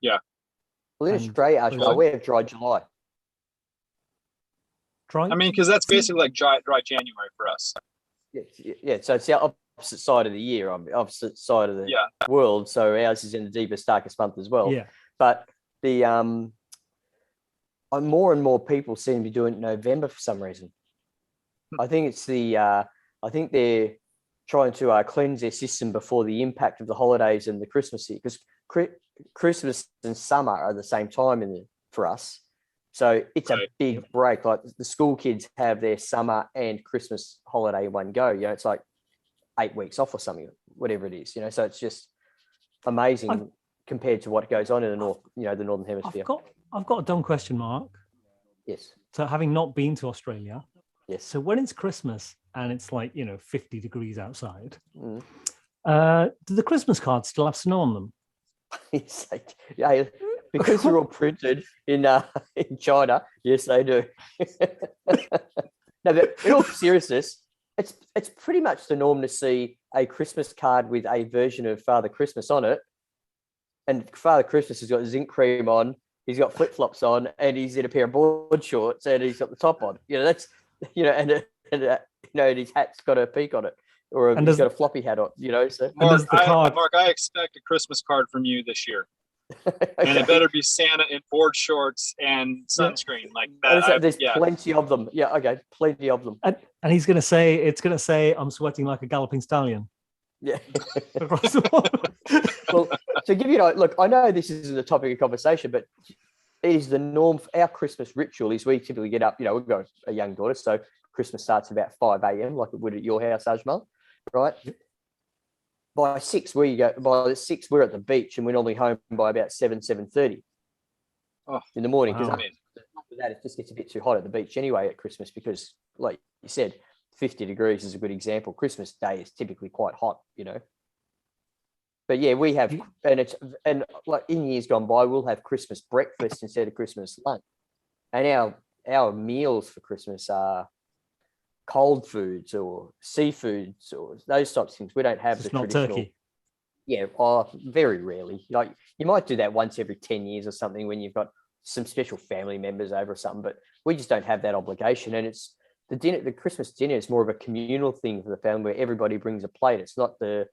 Yeah. Well, in Australia, Ajmal, we have dry July. Dry? I mean, because that's basically like dry January for us. Yeah. So it's the opposite side of the year, opposite side of the world. So ours is in the deepest, darkest month as well. Yeah. But the more and more people seem to be doing it in November for some reason. I think it's I think they're trying to cleanse their system before the impact of the holidays and the Christmas year, because Christmas and summer are the same time for us. So it's a big break. Like the school kids have their summer and Christmas holiday in one go. You know, it's like 8 weeks off or something, whatever it is. You know, so it's just amazing compared to what goes on in the north. You know, the northern hemisphere. I've got a dumb question, Mark. Yes. So having not been to Australia, yes. So when it's Christmas and it's like 50 degrees outside, do the Christmas cards still have snow on them? Yeah. Because they're all printed in China, yes, they do. No, but in all seriousness, it's pretty much the norm to see a Christmas card with a version of Father Christmas on it, and Father Christmas has got zinc cream on, he's got flip flops on, and he's in a pair of board shorts, and he's got the top on. That's and his hat's got a peak on it, or he's got a floppy hat on. So Mark, I expect a Christmas card from you this year. Okay. And it better be Santa in board shorts and sunscreen like that. There's plenty of them. Yeah, okay, plenty of them. And it's going to say, I'm sweating like a galloping stallion. Yeah. Well, to give you look, I know this isn't the topic of conversation, but it is the norm. Our Christmas ritual is we typically get up, we've got a young daughter, so Christmas starts about 5 a.m. like it would at your house, Ajmal, right? By 6, we're at the beach, and we're normally home by about 7:30 in the morning. Because after that, it just gets a bit too hot at the beach anyway at Christmas, because, like you said, 50 degrees is a good example. Christmas Day is typically quite hot, But yeah, we have, and like in years gone by, we'll have Christmas breakfast instead of Christmas lunch, and our meals for Christmas are cold foods or seafoods or those types of things. We don't have the traditional. Not turkey. Yeah, very rarely. Like you might do that once every 10 years or something when you've got some special family members over or something, but we just don't have that obligation. And it's the Christmas dinner is more of a communal thing for the family where everybody brings a plate. It's not the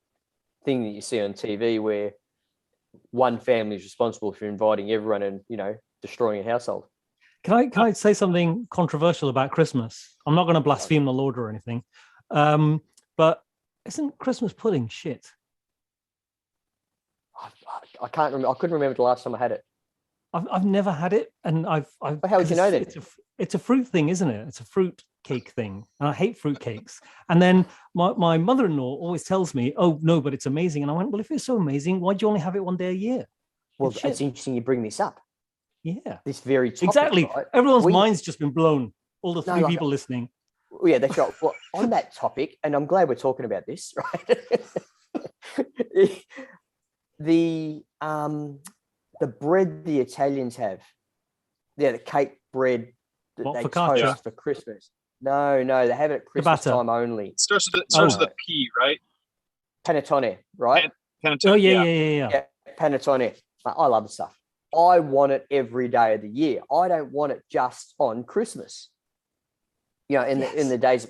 thing that you see on TV where one family is responsible for inviting everyone and, destroying a household. Can I say something controversial about Christmas? I'm not going to blaspheme the Lord or anything, but isn't Christmas pudding shit? I can't remember. I couldn't remember the last time I had it. I've never had it, and How would you know that? It's a fruit thing, isn't it? It's a fruit cake thing, and I hate fruit cakes. And then my mother-in-law always tells me, "Oh no, but it's amazing." And I went, "Well, if it's so amazing, why do you only have it one day a year?" Well, it's interesting you bring this up. Yeah, this very topic, exactly. Right? Everyone's mind's just been blown. All the three people listening. Yeah, that's right. Well, on that topic, and I'm glad we're talking about this, right? the bread the Italians have, the cake bread that they toast for Christmas. No, they have it at Christmas time only. It starts with the P, right? Panettone, right? Panettone. Oh yeah. Panettone. I love the stuff. I want it every day of the year. I don't want it just on Christmas. In the days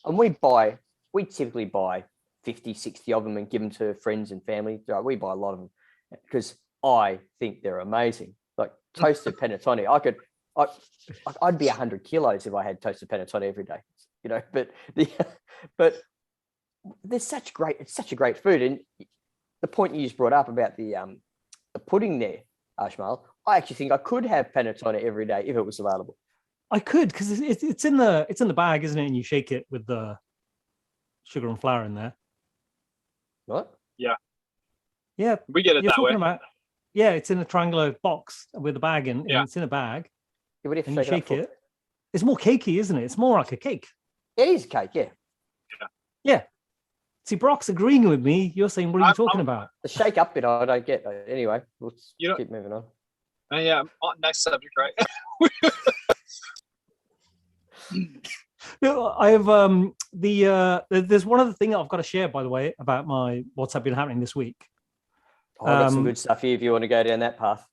and we typically buy 50, 60 of them and give them to friends and family. We buy a lot of them because I think they're amazing. Like toasted panettone, I'd be 100 kilos if I had toasted panettone every day. But it's such a great food. And the point you just brought up about the pudding there, Ajmal, I actually think I could have panettone every day if it was available. I could, because it's in the bag, isn't it? And you shake it with the sugar and flour in there. What? Yeah. Yeah. We get it that way. It's in a triangular box with a bag in, and it's in a bag. Yeah, but if you shake it, it's more cakey, isn't it? It's more like a cake. It is a cake, yeah. Yeah. See, Brock's agreeing with me. You're saying, what are you talking about? The shake up bit, I don't get. Anyway, let's keep moving on. Yeah, next subject, right? No, I have there's one other thing I've got to share, by the way, about what's been happening this week. Oh, I've got some good stuff here if you want to go down that path.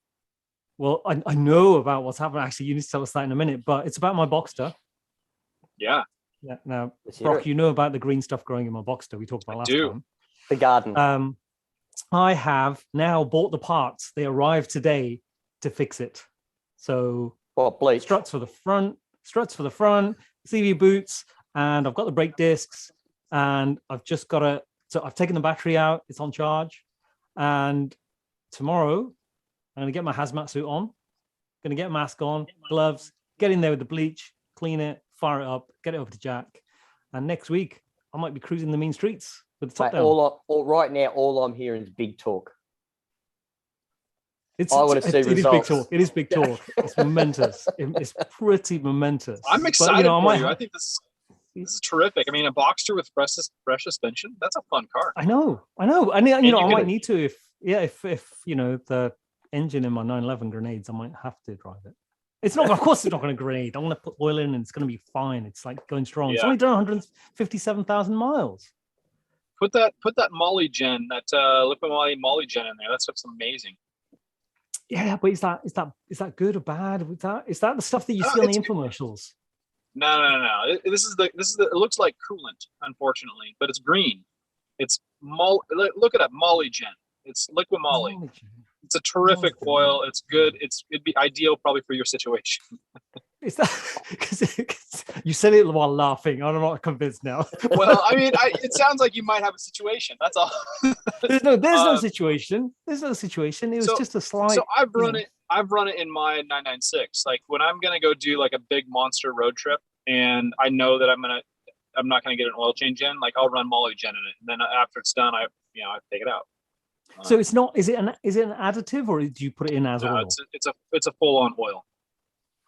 Well, I know about what's happening. Actually, you need to tell us that in a minute, but it's about my Boxster. Yeah. Yeah. Now, Brock, you know about the green stuff growing in my Boxster we talked about last time. The garden. I have now bought the parts. They arrived today to fix it. So bleach? struts for the front, CV boots, and I've got the brake discs, and I've just got so I've taken the battery out. It's on charge. And tomorrow, I'm going to get my hazmat suit on, going to get a mask on, gloves, get in there with the bleach, clean it, fire it up, get it over to Jack. And next week, I might be cruising the mean streets with the top down. Right now, all I'm hearing is big talk. I want to see results. It is big talk. It's momentous. It's pretty momentous. I'm excited for you. I think this is terrific. I mean, a Boxster with fresh suspension, that's a fun car. I know. And I might need to if the engine in my 911 grenades, I might have to drive it. It's not, of course, it's not going to grenade. I'm going to put oil in, and it's going to be fine. It's like going strong. Yeah. It's only done 157,000 miles. Put that Molly gen, that liquid Molly gen in there. That stuff's amazing. Yeah, but is that good or bad? Is that the stuff that you see on the infomercials? No. This is it looks like coolant, unfortunately, but it's green. It's look at that Molly gen. It's liquid Molly. It's a terrific oil. It's good. It'd be ideal probably for your situation. Is that because you said it while laughing? I'm not convinced now. Well, I mean, it sounds like you might have a situation. That's all. There's no situation. There's no situation. It was just a slight. So I've run it in my 996. Like when I'm gonna go do like a big monster road trip, and I know that I'm not gonna get an oil change in. Like I'll run Molly gen in it, and then after it's done, I take it out. So it's not. Is it an additive, or do you put it in as oil? It's a full on oil.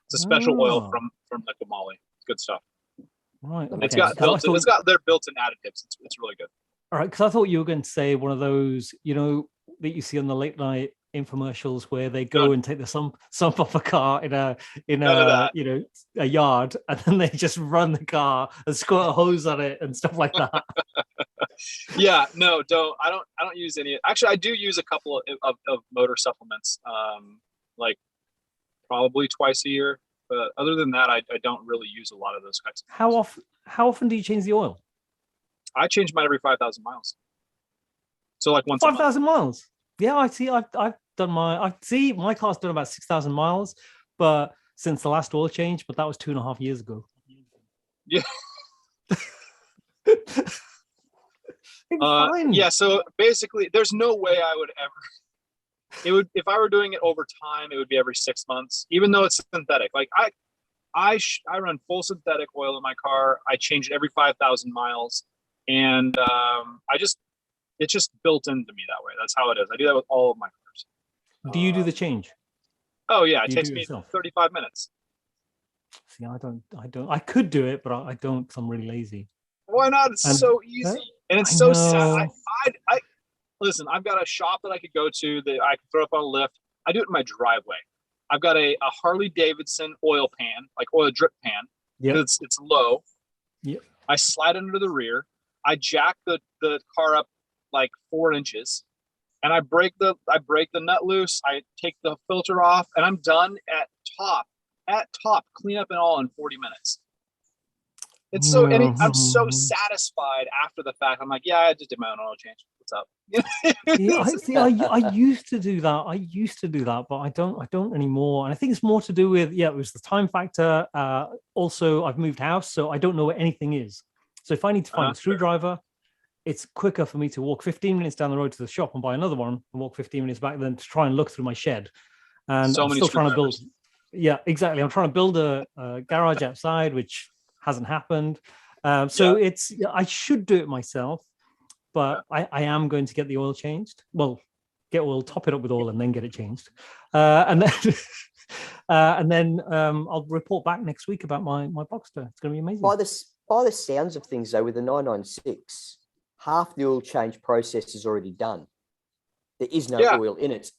It's a special oil from Liquid Molly. It's good stuff. Right. Okay. It's got their built-in additives. It's really good. All right, because I thought you were going to say one of those, that you see on the late night infomercials where they go and take the sump off a car in a yard, and then they just run the car and squirt a hose on it and stuff like that. Yeah, no, don't. I don't use any. Actually, I do use a couple of motor supplements, like probably twice a year. But other than that, I don't really use a lot of those kinds of. How often do you change the oil? I change mine every 5,000 miles. So like once 5,000 miles. Yeah, I see. I've done my car's done about 6,000 miles, but since the last oil change, but that was 2.5 years ago. Yeah. Fine. Yeah. So basically, there's no way I would ever. It would, if I were doing it over time, it would be every 6 months, even though it's synthetic. Like I run full synthetic oil in my car. I change it every 5,000 miles, and it's just built into me that way. That's how it is. I do that with all of my cars. Do you do the change? Oh yeah, it takes me 35 minutes. See, I don't. I could do it, but I don't because I'm really lazy. Why not? It's so easy, and it's so sad. Listen, I've got a shop that I could go to that I can throw up on a lift. I do it in my driveway. I've got a Harley Davidson oil pan, like oil drip pan. Yeah, it's low. Yeah, I slide under the rear. I jack the car up like 4 inches, and I break the nut loose. I take the filter off, and I'm done at top, clean up and all in 40 minutes. It's so, and I'm so satisfied after the fact. I'm like, yeah, I just did my own oil change. What's up? I used to do that. But I don't anymore. And I think it's more to do with, it was the time factor. Also, I've moved house, so I don't know where anything is. So if I need to find a screwdriver, it's quicker for me to walk 15 minutes down the road to the shop and buy another one and walk 15 minutes back than to try and look through my shed. And I'm still trying to build. Yeah, exactly. I'm trying to build a garage outside, which hasn't happened. It's, I should do it myself, but I am going to get the oil changed. Well, get oil, top it up with oil, and then get it changed. And then I'll report back next week about my Boxster. It's going to be amazing. By the sounds of things, though, with the 996, half the oil change process is already done. There is no oil in it.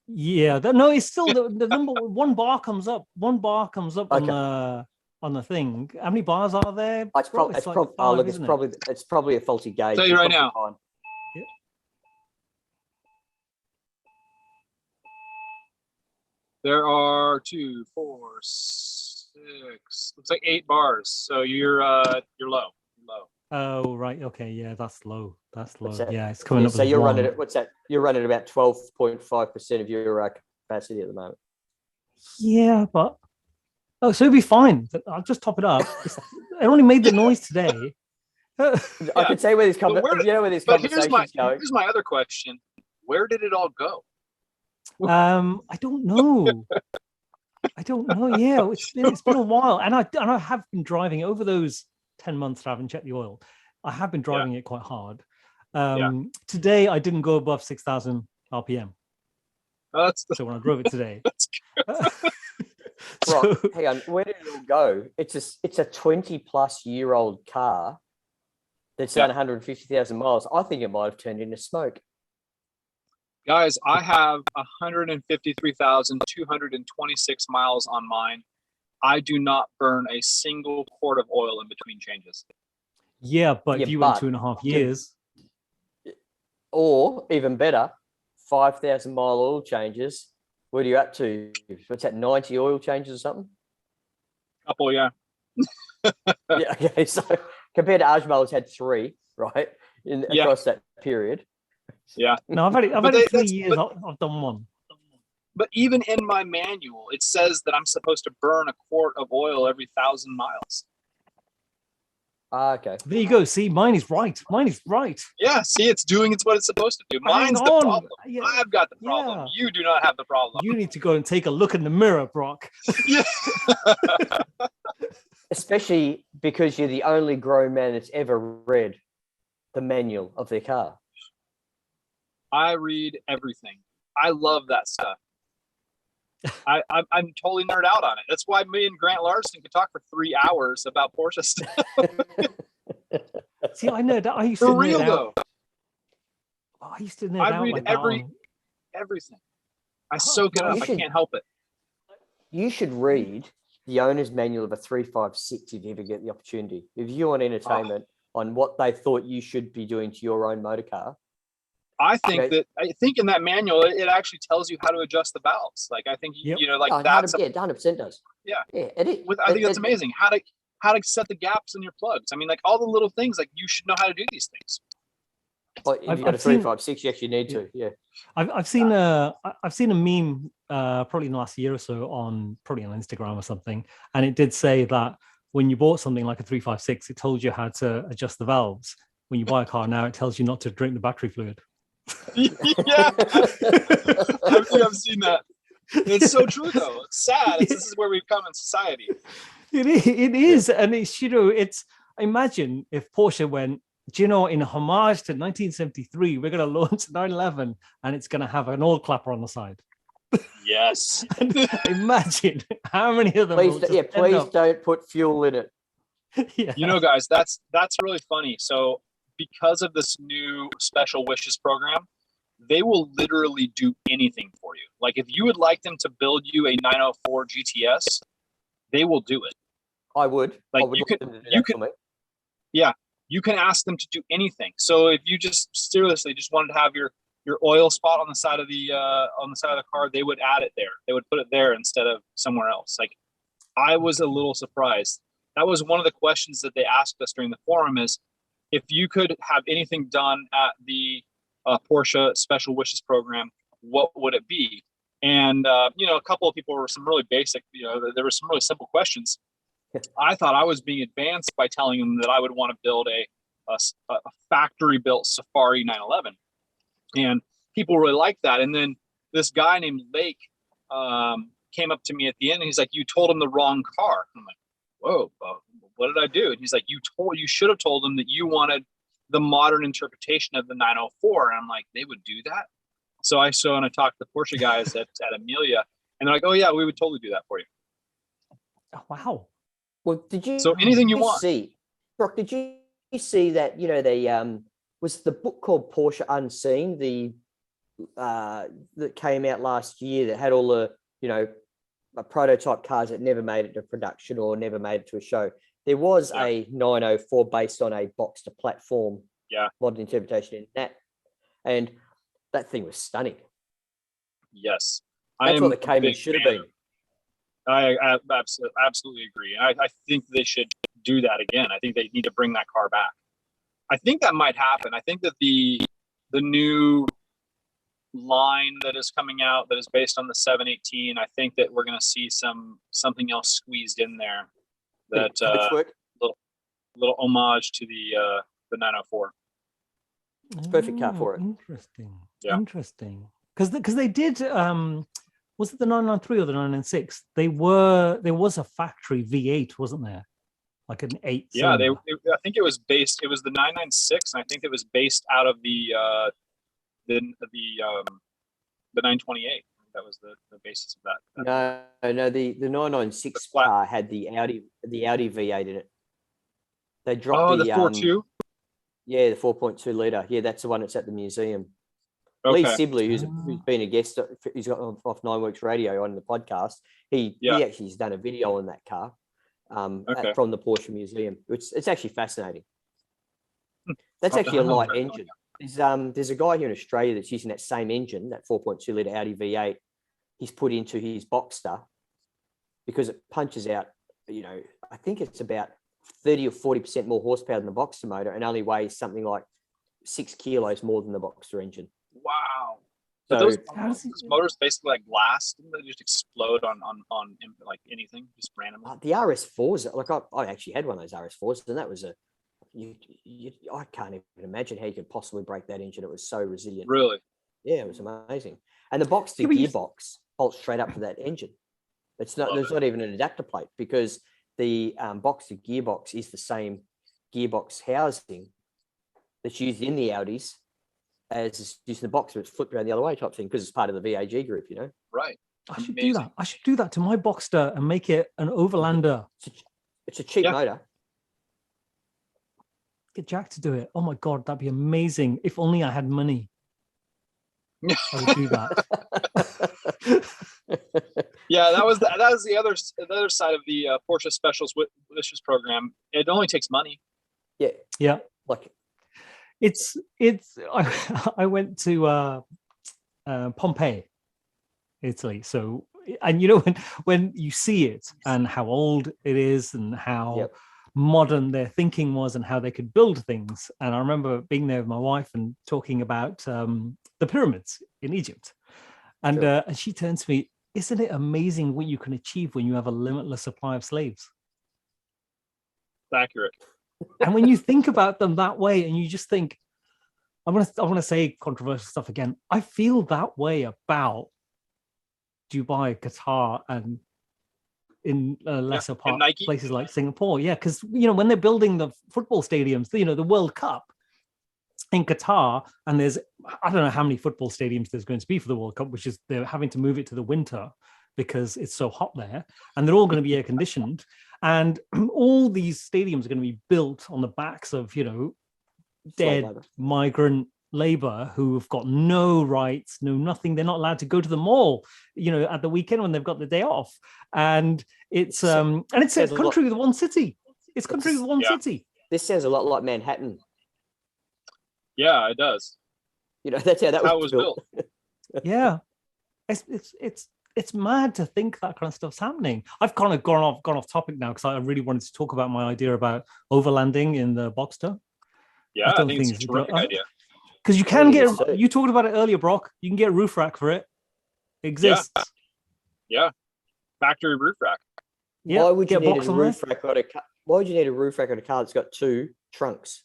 Yeah, no, it's still the number one bar comes up. One bar comes up on on the thing. How many bars are there? It's probably It's like oh, five, look, isn't it? it's probably a faulty gauge. Tell you It's right probably now. fine. There are 2, 4, 6. Looks like 8 bars. So you're low. You're low. Oh, right. Okay. Yeah, that's low. That's low. What's that? Yeah, it's coming up So with you're one. running at what's that? You're running about 12.5% of your capacity at the moment. Yeah, but so it'll be fine. I'll just top it up. It only made the noise today. I can say where this conversation's going. Here's my other question: where did it all go? I don't know. Yeah, it's been a while, and I have been driving over those 10 months. I haven't checked the oil. I have been driving it quite hard. Today I didn't go above 6,000 RPM. So when I drove it today. Brock, hang on, where did it all go? It's a 20-plus-year-old car that's done 150,000 miles. I think it might have turned into smoke. Guys, I have 153,226 miles on mine. I do not burn a single quart of oil in between changes. Yeah, but if you went 2.5 years. Or even better, 5,000 mile oil changes. What are you up to? What's that, 90 oil changes or something? Couple, yeah. Yeah, okay. So compared to Ajmal's had 3, right? Across that period. Yeah. No, I've had 3 years. I've done 1. But even in my manual, it says that I'm supposed to burn a quart of oil every 1,000 miles. Okay. There you go. See, mine is right. Yeah, see, it's what it's supposed to do. Mine's the problem. Yeah. I've got the problem. Yeah. You do not have the problem. You need to go and take a look in the mirror, Brock. Yeah. Especially because you're the only grown man that's ever read the manual of their car. I read everything. I love that stuff. I'm totally nerd out on it. That's why me and Grant Larson could talk for 3 hours about Porsche stuff. See, I nerd out. I used for to real nerd though. out. I used to nerd out. I read like everything. I soak it up. I can't help it. You should read the owner's manual of a 356 if you ever get the opportunity. If you want entertainment on what they thought you should be doing to your own motor car. I think in that manual it actually tells you how to adjust the valves. Like I think that's 100% does. Yeah. It is. I think that's amazing. How to set the gaps in your plugs. I mean, like all the little things. Like you should know how to do these things. Well, if you've got a 356, you actually need to. Yeah. I've seen a meme probably in the last year or so on Instagram or something, and it did say that when you bought something like a 356, it told you how to adjust the valves. When you buy a car now, it tells you not to drink the battery fluid. Yeah, I've seen that. It's so true though. It's sad. This is where we've come in society. It is, and it's it's. Imagine if Porsche went, in homage to 1973, we're going to launch 911, and it's going to have an oil clapper on the side. Yes. Imagine how many of them. Please don't put fuel in it. Yeah. Guys, that's really funny. So because of this new special wishes program, they will literally do anything for you. Like if you would like them to build you a 904 GTS, they will do it. I would. Like you can ask them to do anything. So if you just seriously just wanted to have your oil spot on the side of the car, they would add it there. They would put it there instead of somewhere else. Like I was a little surprised. That was one of the questions that they asked us during the forum is, if you could have anything done at the Porsche Special Wishes program, what would it be? And, a couple of people were some really basic, there were some really simple questions. I thought I was being advanced by telling them that I would want to build a factory-built Safari 911. And people really liked that. And then this guy named Lake came up to me at the end, and he's like, you told him the wrong car. I'm like, whoa, what did I do? And he's like, you should have told them that you wanted the modern interpretation of the 904. And I'm like, they would do that? So I talked to the Porsche guys at Amelia, and they're like, oh yeah, we would totally do that for you. Oh, wow. Well, did you? So anything you want. Brock, did you see that? Was the book called Porsche Unseen, that came out last year that had all the prototype cars that never made it to production or never made it to a show. There was a 904 based on a Boxster platform, modern interpretation in that, and that thing was stunning. Yes, that's what the Cayman should have been. I absolutely agree. I think they should do that again. I think they need to bring that car back. I think that might happen. I think that the new line that is coming out that is based on the 718, I think that we're going to see something else squeezed in there. That little homage to the 904. It's a perfect car for it. Interesting. Yeah. Interesting. Because they did. Was it the 993 or the 996? There was a factory V8, wasn't there? Like an 8. Yeah, I think it was based. It was the 996, and I think it was based out of the 928. That was the basis of that. No, the 996 car had the Audi V8 in it. They dropped the 4.2. Yeah, the 4.2 liter. Yeah, that's the one that's at the museum. Okay. Lee Sibley, who's been a guest, he's got off 9 Weeks Radio on the podcast. He actually has done a video on that car from the Porsche Museum. It's actually fascinating. That's actually a light engine. There's a guy here in Australia that's using that same engine, that 4.2 litre Audi V8. He's put into his Boxster because it punches out, I think it's about 30 or 40% more horsepower than the Boxster motor and only weighs something like 6 kilos more than the Boxster engine. Wow. So those motors basically like glass, didn't they just explode on like anything, just randomly? The RS4s, like I actually had one of those RS4s, and that was I can't even imagine how you could possibly break that engine. It was so resilient. Really? Yeah, it was amazing. And the Boxster gearbox bolts straight up to that engine. There's not even an adapter plate because the Boxster gearbox is the same gearbox housing that's used in the Audis as is used in the Boxster. It's flipped around the other way type thing because it's part of the VAG group, Right. I should do that. I should do that to my Boxster and make it an Overlander. It's a cheap motor. Get Jack to do it. Oh my God, that'd be amazing. If only I had money. I would do that. Yeah, that was the other side of the Porsche Specials Wishes program. It only takes money. Yeah. Like I went to Pompeii, Italy. So, and when you see it and how old it is and how modern their thinking was and how they could build things. And I remember being there with my wife and talking about the pyramids in Egypt. And and she turns to me, isn't it amazing what you can achieve when you have a limitless supply of slaves? Accurate. And when you think about them that way and you just think, I want to say controversial stuff again. I feel that way about Dubai, Qatar, and in lesser part places like Singapore. Yeah, because when they're building the football stadiums, the World Cup in Qatar, and there's I don't know how many football stadiums there's going to be for the World Cup, which is they're having to move it to the winter because it's so hot there, and they're all going to be air conditioned, and all these stadiums are going to be built on the backs of dead migrant labor who have got no rights, no nothing. They're not allowed to go to the mall, at the weekend when they've got the day off. And it's a country with one city. It's a country with one city. This sounds a lot like Manhattan. Yeah, it does. That's how that was built. Yeah, it's mad to think that kind of stuff's happening. I've kind of gone off topic now because I really wanted to talk about my idea about overlanding in the Boxster. Yeah, I think it's a terrific idea. Because you can you talked about it earlier, Brock. You can get a roof rack for it. It exists. Yeah. Factory roof rack. Yeah. Why would you need a roof rack on a car? Why would you need a roof rack on a car that's got 2 trunks?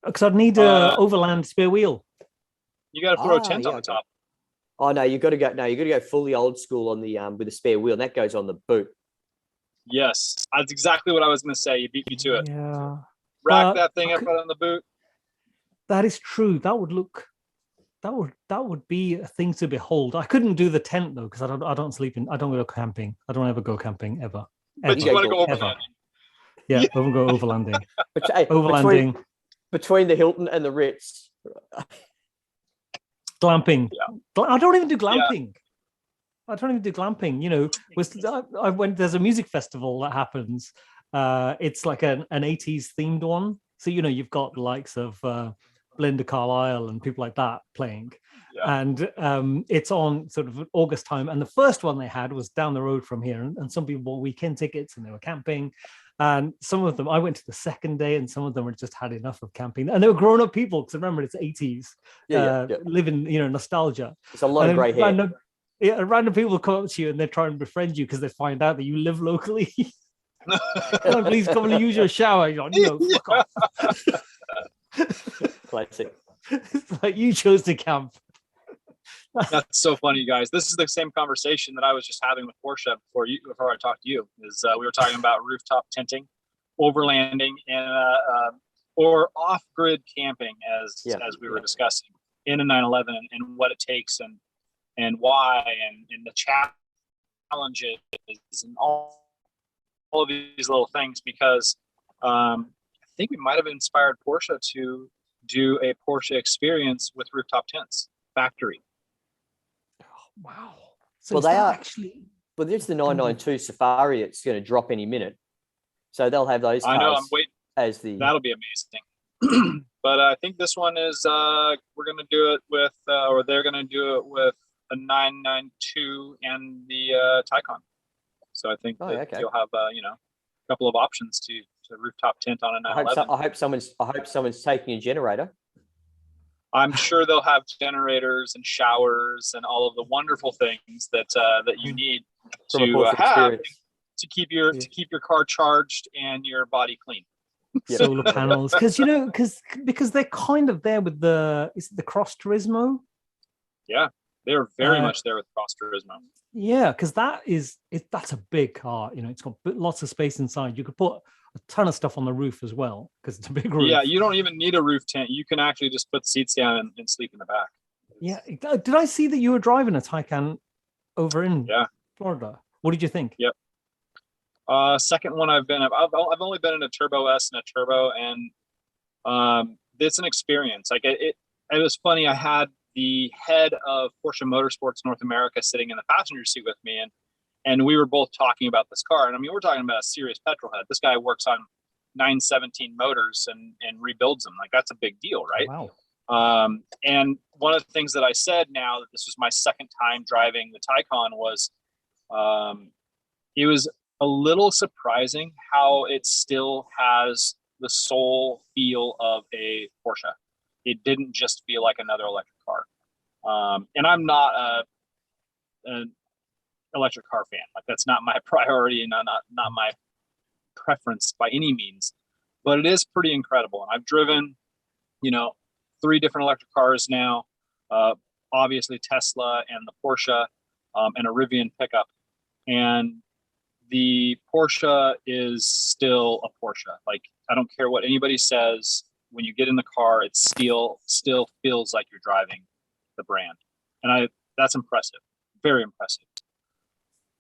Because I'd need a overland spare wheel. You got to throw a tent on the top. Oh no, you got to go fully old school on the with a spare wheel, and that goes on the boot. Yes, that's exactly what I was going to say. You beat me to it. Yeah. Rack that thing up right on the boot. That is true. That would be a thing to behold. I couldn't do the tent though because I don't sleep in. I don't go camping. I don't ever go camping ever. But you want to go overlanding. Yeah, I won't go overlanding. Overlanding between the Hilton and the Ritz. Glamping. Yeah. I don't even do glamping. I don't even do glamping. You know, I went. There's a music festival that happens. It's like an 80s themed one. So you know, you've got the likes of Belinda Carlisle and people like that playing. Yeah. And it's on sort of August time. And the first one they had was down the road from here. And some people bought weekend tickets and they were camping. And some of them, I went to the second day, and some of them were just had enough of camping. And they were grown-up people, because remember, it's 80s, living, you know, nostalgia. It's a lot of grey hair. Random people come up to you and they try and befriend you because they find out that you live locally. Like, please come and use your shower. You're like, no, fuck off. Classic. It's like, you chose to camp. That's so funny, you guys. This is the same conversation that I was just having with Porsche before I talked to you. We were talking about rooftop tenting, overlanding, and or off-grid camping, as we were discussing, in a 911, and what it takes, and why, and the challenges, and all of these little things. Because I think we might have inspired Porsche to do a Porsche experience with rooftop tents, factory. Wow. So well, they are actually. Well, there's the 992 Safari. It's going to drop any minute, so they'll have those cars. I know. I'm waiting. That'll be amazing. But I think this one is. We're going to do it with, or they're going to do it with a 992 and the Taycan. So I think you'll have a couple of options to rooftop tent on a 911. I hope someone's taking a generator. I'm sure they'll have generators and showers and all of the wonderful things that you need to have to keep your car charged and your body clean. Solar panels, because they're kind of there with the Cross Turismo. Yeah, they're very much there with Cross Turismo. Yeah, because that's a big car. You know, it's got lots of space inside. You could put a ton of stuff on the roof as well, because it's a big roof. Yeah, you don't even need a roof tent. You can actually just put seats down and sleep in the back. Yeah. Did I see that you were driving a Taycan over in Florida? What did you think? Yep. Second one I've only been in a Turbo S and a Turbo, and it's an experience. Like it was funny. I had the head of Porsche Motorsports North America sitting in the passenger seat with me, and we were both talking about this car. And I mean, we're talking about a serious petrol head. This guy works on 917 motors and rebuilds them. Like, that's a big deal, right? Wow. And one of the things that I said, now that this was my second time driving the Taycan, was it was a little surprising how it still has the soul feel of a Porsche. It didn't just feel like another electric car. And I'm not an electric car fan. Like, that's not my priority and not my preference by any means, but it is pretty incredible. And I've driven, 3 different electric cars now, obviously Tesla and the Porsche, and a Rivian pickup. And the Porsche is still a Porsche. Like, I don't care what anybody says. When you get in the car, it still feels like you're driving the brand. And that's impressive. Very impressive.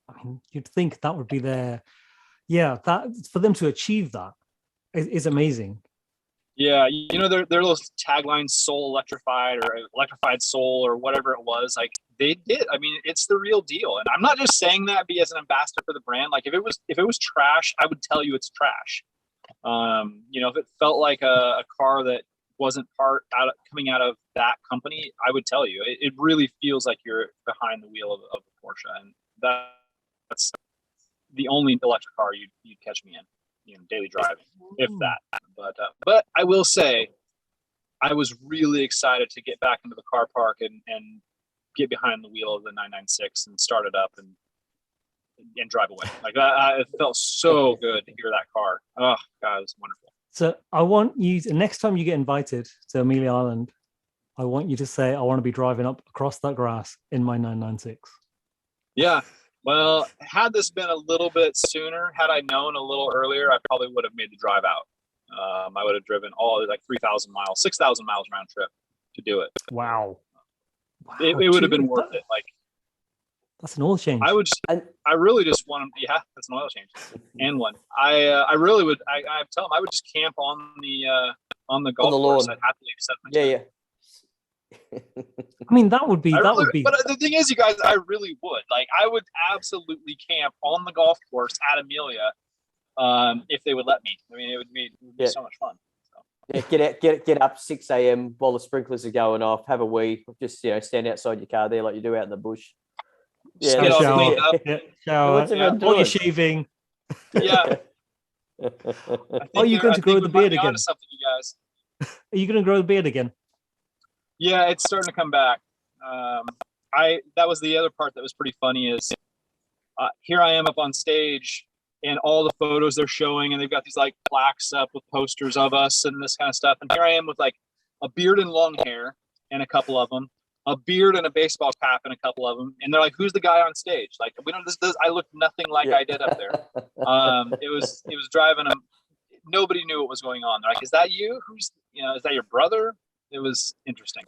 I mean, you'd think that would be that for them to achieve that is amazing. Yeah, their little tagline, "Soul Electrified" or "Electrified Soul" or whatever it was. Like, they did. I mean, it's the real deal. And I'm not just saying that as an ambassador for the brand. Like, if it was trash, I would tell you it's trash. If it felt like a car that wasn't coming out of that company, I would tell you. It really feels like you're behind the wheel of a Porsche, and that's the only electric car you'd catch me in, daily driving, if that. But I will say, I was really excited to get back into the car park and get behind the wheel of the 996 and start it up and drive away. Like, it felt so good to hear that car. Oh God, it was wonderful. So I want you to, next time you get invited to Amelia Island, I want you to say, I want to be driving up across that grass in my 996. Yeah. Well, had this been a little bit sooner, had I known a little earlier, I probably would have made the drive out. I would have driven all 3,000 miles, 6,000 miles round trip to do it. Wow. It would have been worth it. Like, that's an oil change. I really just want to. Yeah, that's an oil change and one. I really would. I tell them I would just camp on the golf course. I'd happily set my tent. I mean, that would be. But the thing is, you guys, I really would. Like, I would absolutely camp on the golf course at Amelia, if they would let me. I mean, it would be so much fun. So. Yeah, get up 6 a.m. while the sprinklers are going off. Have a wee. Just stand outside your car there like you do out in the bush. Yeah, get all cleaned up. Shower. What's everyone While you're doing? shaving. Yeah. Are you going to grow the beard again? Something, you guys. Are you going to grow the beard again? Yeah, it's starting to come back. That was the other part that was pretty funny is here I am up on stage and all the photos they're showing, and they've got these like plaques up with posters of us and this kind of stuff. And here I am with like a beard and long hair and a couple of them, a beard and a baseball cap and a couple of them. And they're like, "Who's the guy on stage?" Like, we don't. I look nothing like I did up there. It was driving them. Nobody knew what was going on. They're like, "Is that you? Is that your brother?" It was interesting.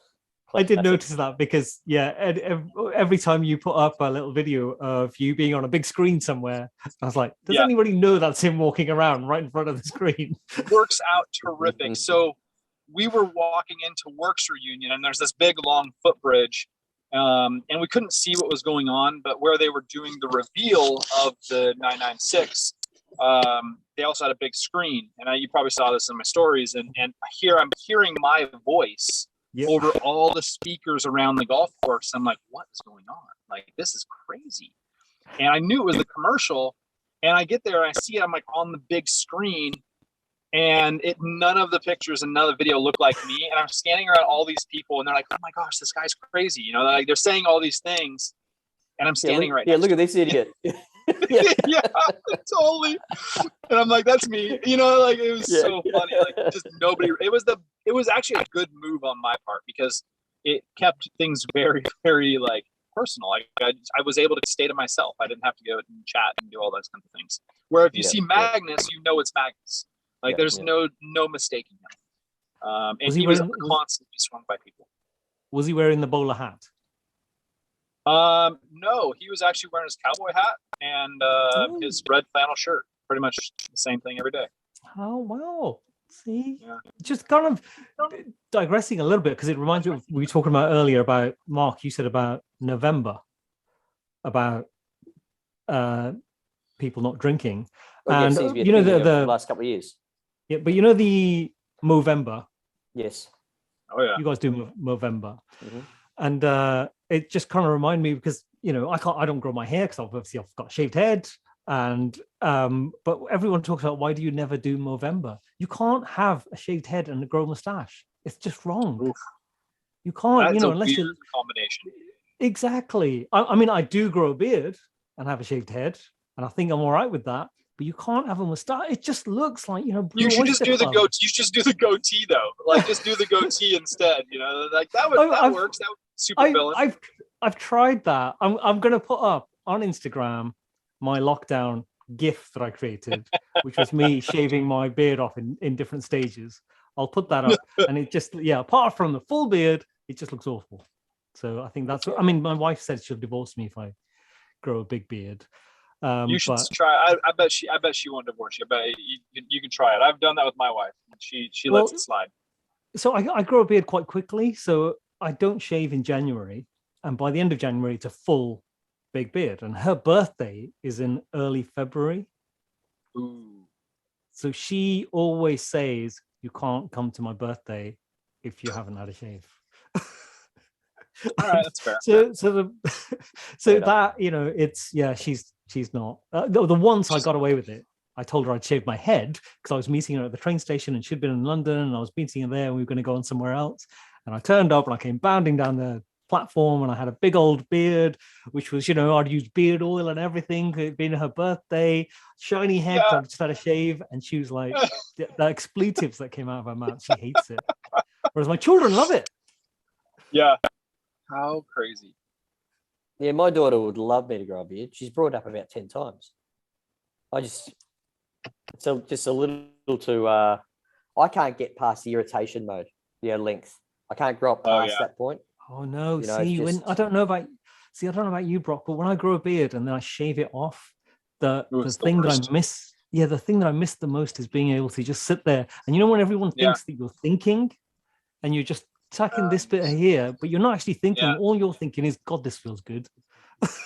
I did notice that because, every time you put up a little video of you being on a big screen somewhere, I was like, does anybody know that's him walking around right in front of the screen? It works out terrific. So we were walking into Works Reunion, and there's this big, long footbridge, and we couldn't see what was going on, but where they were doing the reveal of the 996, they also had a big screen, and you probably saw this in my stories, and here I'm hearing my voice over all the speakers around the golf course. I'm like, what is going on? Like, this is crazy. And I knew it was the commercial, and I get there and I see it. I'm like on the big screen, and none of the pictures and none of the video look like me. And I'm standing around all these people, and they're like, "Oh my gosh, this guy's crazy!" They're saying all these things, and I'm standing right. Yeah, look at this idiot. Yeah, totally. And I'm like, that's me. Like, it was so funny. Like, just nobody. It was actually a good move on my part because it kept things very, very like personal. I was able to stay to myself. I didn't have to go and chat and do all those kinds of things. Where if you see Magnus, it's Magnus. Like, there's no mistaking him. And he was constantly swung by people. Was he wearing the bowler hat? No, he was actually wearing his cowboy hat and his red flannel shirt. Pretty much the same thing every day. Oh, wow. See, just kind of digressing a little bit, because it reminds me of we were talking about earlier about, Mark, you said about November, about people not drinking. And the last couple of years. Yeah, but the Movember. Yes. Oh yeah. You guys do Movember. Mm-hmm. And it just kind of reminded me because, I don't grow my hair because obviously I've got a shaved head. And but everyone talks about, why do you never do Movember? You can't have a shaved head and a grow mustache. It's just wrong. Oof. You can't, That's unless you combination. Exactly. I mean, I do grow a beard and have a shaved head, and I think I'm all right with that. But you can't have a mustache. It just looks like, you should just do the goatee. You should just do the goatee though. Like, just do the goatee instead. Like that works. That would super villain. I've tried that. I'm going to put up on Instagram my lockdown GIF that I created, which was me shaving my beard off in different stages. I'll put that up, and it just apart from the full beard, it just looks awful. So I think that's what, my wife said she'll divorce me if I grow a big beard. You should try. I bet she won't divorce you. I bet you can try it. I've done that with my wife. She lets it slide. So I grow a beard quite quickly. So I don't shave in January, and by the end of January, it's a full big beard. And her birthday is in early February. Ooh. So she always says, "You can't come to my birthday if you haven't had a shave." All right, that's fair. She's not. The once I got away with it, I told her I'd shave my head because I was meeting her at the train station and she'd been in London and I was meeting her there and we were going to go on somewhere else. And I turned up and I came bounding down the platform and I had a big old beard, which was, I'd used beard oil and everything. It'd been her birthday, shiny head. So I just had a shave, and she was like, the expletives that came out of her mouth, she hates it. Whereas my children love it. Yeah. How crazy. Yeah, my daughter would love me to grow a beard. She's brought it up about 10 times. It's just a little too, I can't get past the irritation mode, length. I can't grow up past that point. Oh no, I don't know about you, Brock, but when I grow a beard and then I shave it off, the thing that I miss, the thing that I miss the most is being able to just sit there. And when everyone thinks that you're thinking and you're just tacking this bit here, but you're not actually thinking. Yeah. All you're thinking is, God, this feels good.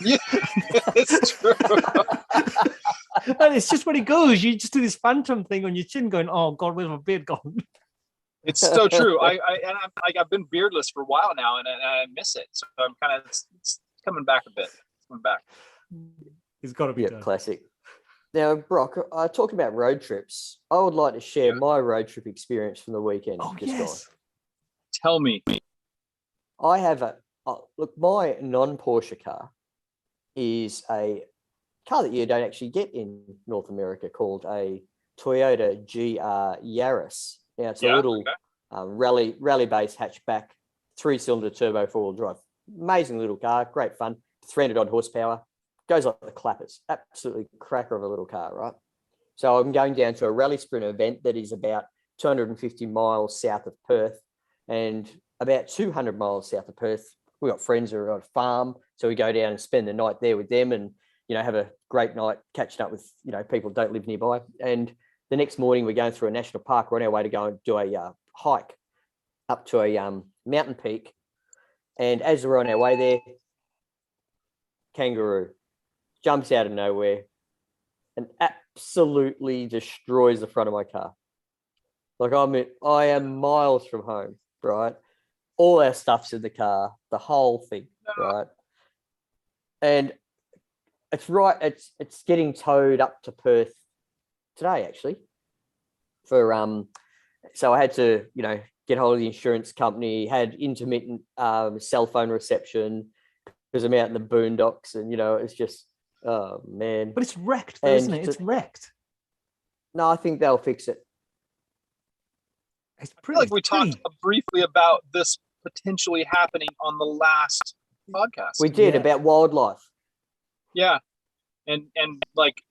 Yeah, it's true. And it's just when it goes, you just do this phantom thing on your chin, going, "Oh God, where's my beard gone?" It's so true. I've been beardless for a while now, and I miss it. So I'm kind of it's coming back a bit. It's coming back. It's got to be done. Classic. Now, Brock, talking about road trips, I would like to share my road trip experience from the weekend. Oh, just yes. gone. Tell me. I have look, my non-Porsche car is a car that you don't actually get in North America called a Toyota GR Yaris. Now, it's a little rally-based hatchback, 3-cylinder turbo 4-wheel drive. Amazing little car, great fun, 300-odd horsepower. Goes like the clappers. Absolutely cracker of a little car, right? So I'm going down to a rally sprint event that is about 250 miles south of Perth and about 200 miles south of Perth. We've got friends who are on a farm, so we go down and spend the night there with them and, have a great night catching up with, people who don't live nearby. And the next morning we're going through a national park. We're on our way to go and do a hike up to a mountain peak. And as we're on our way there, kangaroo jumps out of nowhere and absolutely destroys the front of my car. Like, I am miles from home, right? All our stuff's in the car, the whole thing, right? And it's getting towed up to Perth today, actually. So I had to, get hold of the insurance company, had intermittent cell phone reception because I'm out in the boondocks, and it's just, oh man. But it's wrecked, though, isn't it? It's wrecked. No, I think they'll fix it. It's pretty. We talked briefly about this potentially happening on the last podcast. We did about wildlife. Yeah, and like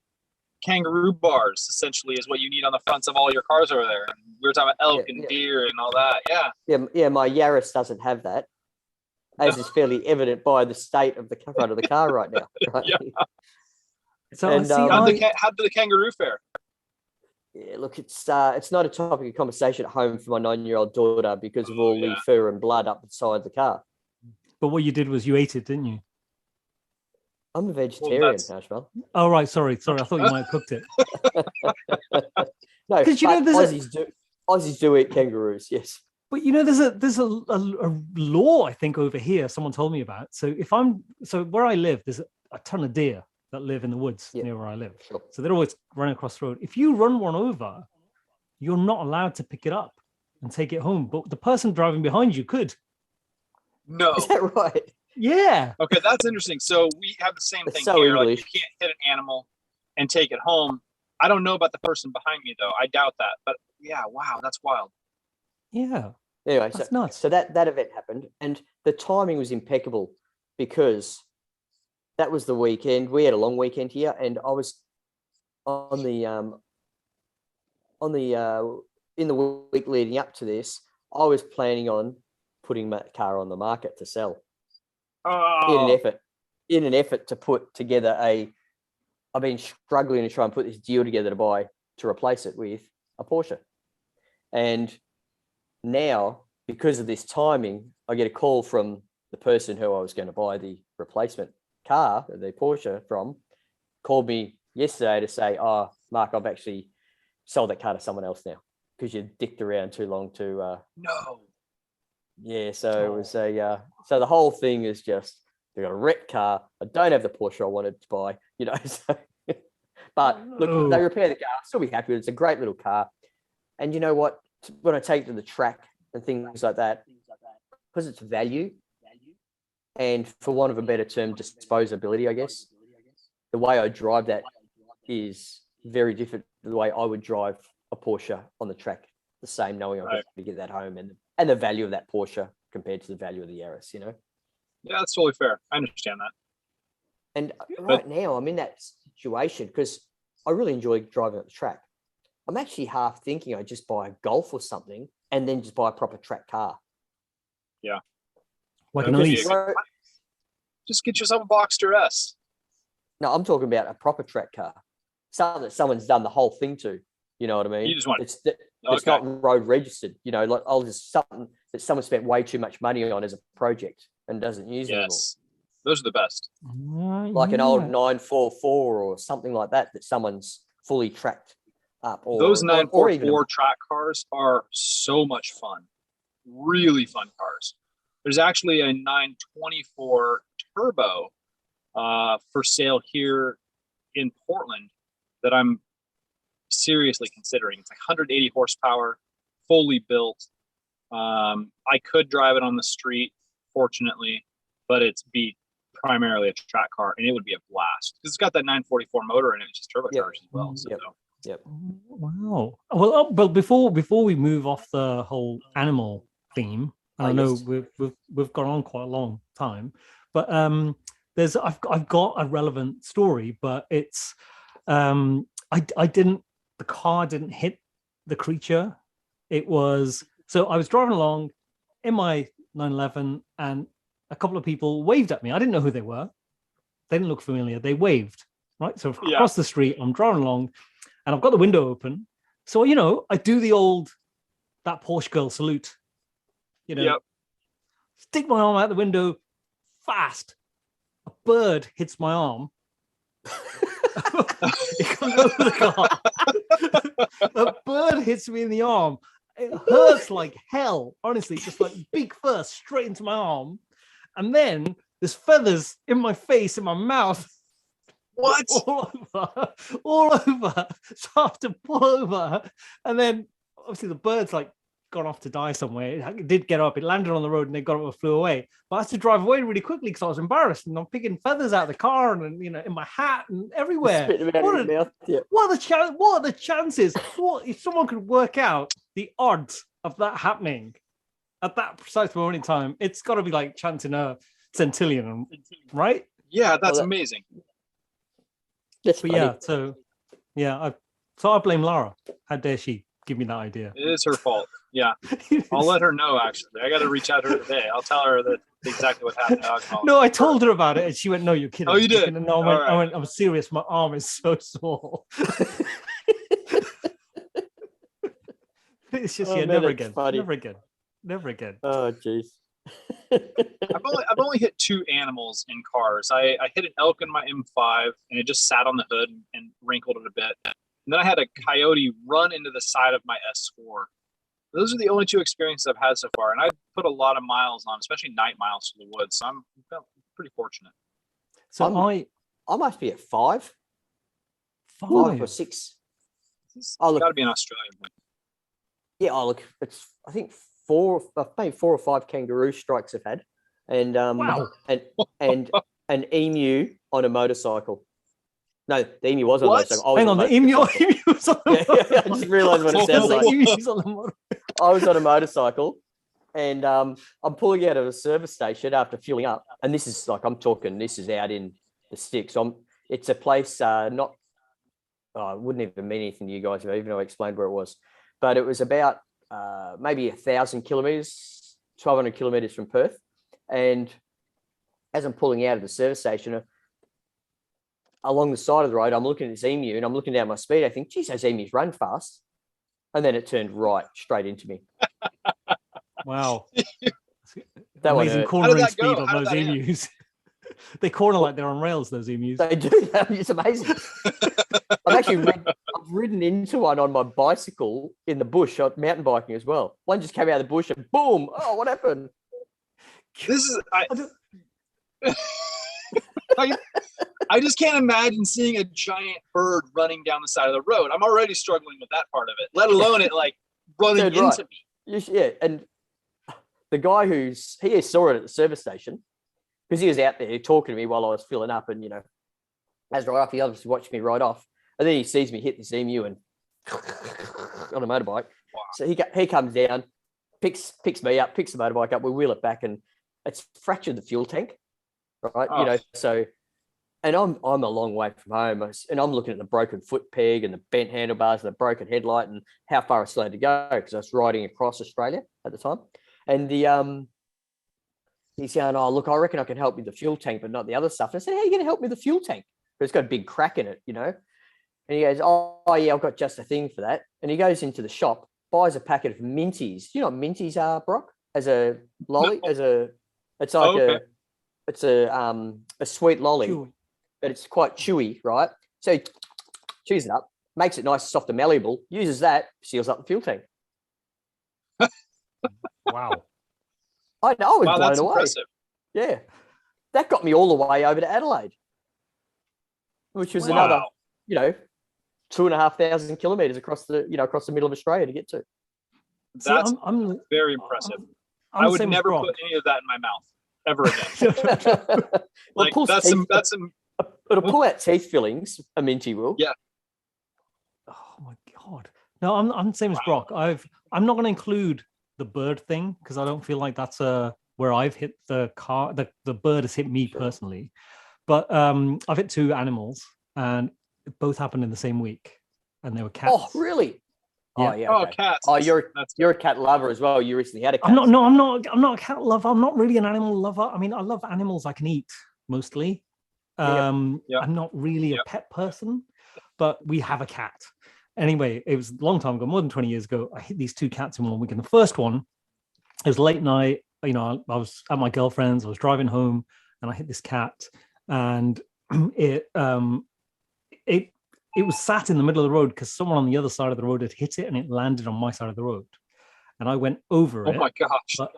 kangaroo bars essentially is what you need on the fronts of all your cars over there. And we were talking about elk and deer and all that. Yeah. My Yaris doesn't have that, as is fairly evident by the state of the front of the car right now. Right? Yeah. So how did the kangaroo fare? Yeah, look, it's not a topic of conversation at home for my 9-year-old daughter because of all the fur and blood up inside the car. But what you did was you ate it, didn't you? I'm a vegetarian, Ajmal. Oh, right. Sorry. I thought you might have cooked it. No, because Aussies do eat kangaroos, yes. But there's a law, I think, over here. Someone told me about. So where I live, there's a ton of deer that live in the woods near where I live. Sure. So they're always running across the road. If you run one over, you're not allowed to pick it up and take it home. But the person driving behind you could. No. Is that right? Yeah. Okay, that's interesting. So we have the same thing so here. English. Like, you can't hit an animal and take it home. I don't know about the person behind me, though. I doubt that. But yeah, wow, that's wild. Yeah. Anyway, that's nuts. So that event happened, and the timing was impeccable because that was the weekend. We had a long weekend here, and I was in the week leading up to this, I was planning on putting my car on the market to sell. In an effort to put together I've been struggling to try and put this deal together to replace it with a Porsche. And now, because of this timing, I get a call from the person who I was going to buy the replacement car, the Porsche from, called me yesterday to say, "Oh, Mark, I've actually sold that car to someone else now because you dicked around too long to." No. Yeah, so it was so the whole thing is just, they got a wrecked car. I don't have the Porsche I wanted to buy, So, but look, they repair the car. I'll still be happy with it. It's a great little car. And you know what? When I take it to the track and things like that, because it's value, and for want of a better term, disposability, I guess, the way I drive that is very different to the way I would drive a Porsche on the track, the same, knowing I'm going to get that home and the value of that Porsche compared to the value of the Yaris, Yeah, that's totally fair. I understand that. And right now I'm in that situation because I really enjoy driving at the track. I'm actually half thinking I just buy a Golf or something and then just buy a proper track car. Yeah. Like an Elise. Just get yourself a Boxster S. No, I'm talking about a proper track car. Something that someone's done the whole thing to. You know what I mean? You just want it's not road registered. Like I'll just that someone spent way too much money on as a project and doesn't use anymore. Yes, those are the best. Like an old 944 or something like that someone's fully tracked up. Or Those or even 944 track cars are so much fun. Really fun cars. There's actually a 924 turbo for sale here in Portland that I'm seriously considering. It's like 180 horsepower, fully built. I could drive it on the street, fortunately, but it's primarily a track car, and it would be a blast because it's got that 944 motor in it, which is turbocharged as well. So, Yep. Wow. Well, before we move off the whole animal theme, and I know we've gone on quite a long time, but I've got a relevant story, but it's the car didn't hit the creature. It was, so I was driving along in my 911 and a couple of people waved at me. I didn't know who they were. They didn't look familiar. They waved, right? So across the street, I'm driving along and I've got the window open. So, I do that Porsche girl salute, stick my arm out the window fast. A bird hits my arm. It comes over the car. A bird hits me in the arm. It hurts like hell. Honestly, just like big fur straight into my arm. And then there's feathers in my face, in my mouth. What? All over. So I have to pull over. And then obviously the bird's like gone off to die somewhere. It did get up. It landed on the road and it got up and flew away. But I had to drive away really quickly because I was embarrassed. And I'm picking feathers out of the car and in my hat and everywhere. What are the chances? If someone could work out the odds of that happening at that precise moment in time, it's got to be like chanting a centillion, right? Yeah, that's amazing. So I blame Lara. How dare she give me that idea? It is her fault. Yeah, I'll let her know. Actually, I got to reach out to her today. I'll tell her that exactly what happened. No, I told her about it, and she went, "No, you're kidding." Oh, you did? No, I went. I'm serious. My arm is so sore. It's just never again. Never again. Oh, jeez. I've only hit 2 animals in cars. I hit an elk in my M5, and it just sat on the hood and wrinkled it a bit. And then I had a coyote run into the side of my S4. Those are the only 2 experiences I've had so far, and I put a lot of miles on, especially night miles to the woods. So I'm pretty fortunate. So I must be at 5 or 6. It's got to be in Australia. Yeah, look, it's I think 4 or 5 kangaroo strikes I've had, and wow, and an emu on a motorcycle. No, the emu was on a motorcycle. Hang on, the emu was on a motorcycle. I just realised what it sounds like. Emu's on the motorcycle. I was on a motorcycle, and I'm pulling out of a service station after fueling up, and this is like this is out in the sticks. It's a place it wouldn't even mean anything to you guys, even though I explained where it was. But it was about maybe 1,000 kilometers, 1,200 kilometers from Perth. And as I'm pulling out of the service station, along the side of the road, I'm looking at this emu and I'm looking down my speed. I think, geez, those emus run fast. And then it turned straight into me. Wow. That amazing cornering speed on those emus. They corner like they're on rails, those emus. They do. It's amazing. I've ridden into one on my bicycle in the bush, mountain biking as well. One just came out of the bush and boom. Oh, what happened? I just can't imagine seeing a giant bird running down the side of the road. I'm already struggling with that part of it, let alone it like running into me. Yeah, and the guy he saw it at the service station because he was out there talking to me while I was filling up, and as right off, the others watched me right off, and then he sees me hit this emu and on a motorbike. Wow. So he comes down, picks me up, picks the motorbike up, we wheel it back, and it's fractured the fuel tank, right? Oh. So, and I'm a long way from home, and I'm looking at the broken foot peg and the bent handlebars and the broken headlight and how far I still had to go because I was riding across Australia at the time. And he's going, "Oh, look, I reckon I can help with the fuel tank, but not the other stuff." And I said, "How are you going to help me with the fuel tank? But it's got a big crack in it, And he goes, "Oh, yeah, I've got just a thing for that." And he goes into the shop, buys a packet of minties. Do you know what minties are, Brock? as a lolly, No. it's like Okay. a sweet lolly, Chewy. but it's quite chewy, right? So he chews it up, makes it nice, soft and malleable, uses that, seals up the fuel tank. Wow. I know, I was Wow, blown that's away. impressive. Yeah. That got me all the way over to Adelaide, which was Wow. another, 2,500 kilometers across the middle of Australia to get to. See, That's I'm very impressive. I'm I the would same as never Brock. put any of that in my mouth ever again. Well, Like pulls that's teeth, some that's some it'll pull out teeth fillings, a minty will. Yeah. Oh my god! No, I'm the same as Wow. Brock. I'm not going to include the bird thing because I don't feel like that's where I've hit the car. The bird has hit me personally, but I've hit two animals and both happened in the same week, and they were cats. Oh, really? Yeah. Oh, yeah. oh Okay. cats. Oh, you're That's a cat lover as well. You recently had a cat. I'm not. No, I'm not. I'm not a cat lover. I'm not really an animal lover. I mean, I love animals I can eat mostly. Yep. I'm not really a pet person, but we have a cat. Anyway, it was a long time ago, more than 20 years ago. I hit these two cats in 1 week. And the first one, it was late night. I was at my girlfriend's. I was driving home, and I hit this cat, and it was sat in the middle of the road because someone on the other side of the road had hit it, and it landed on my side of the road, and I went over it. Oh my gosh.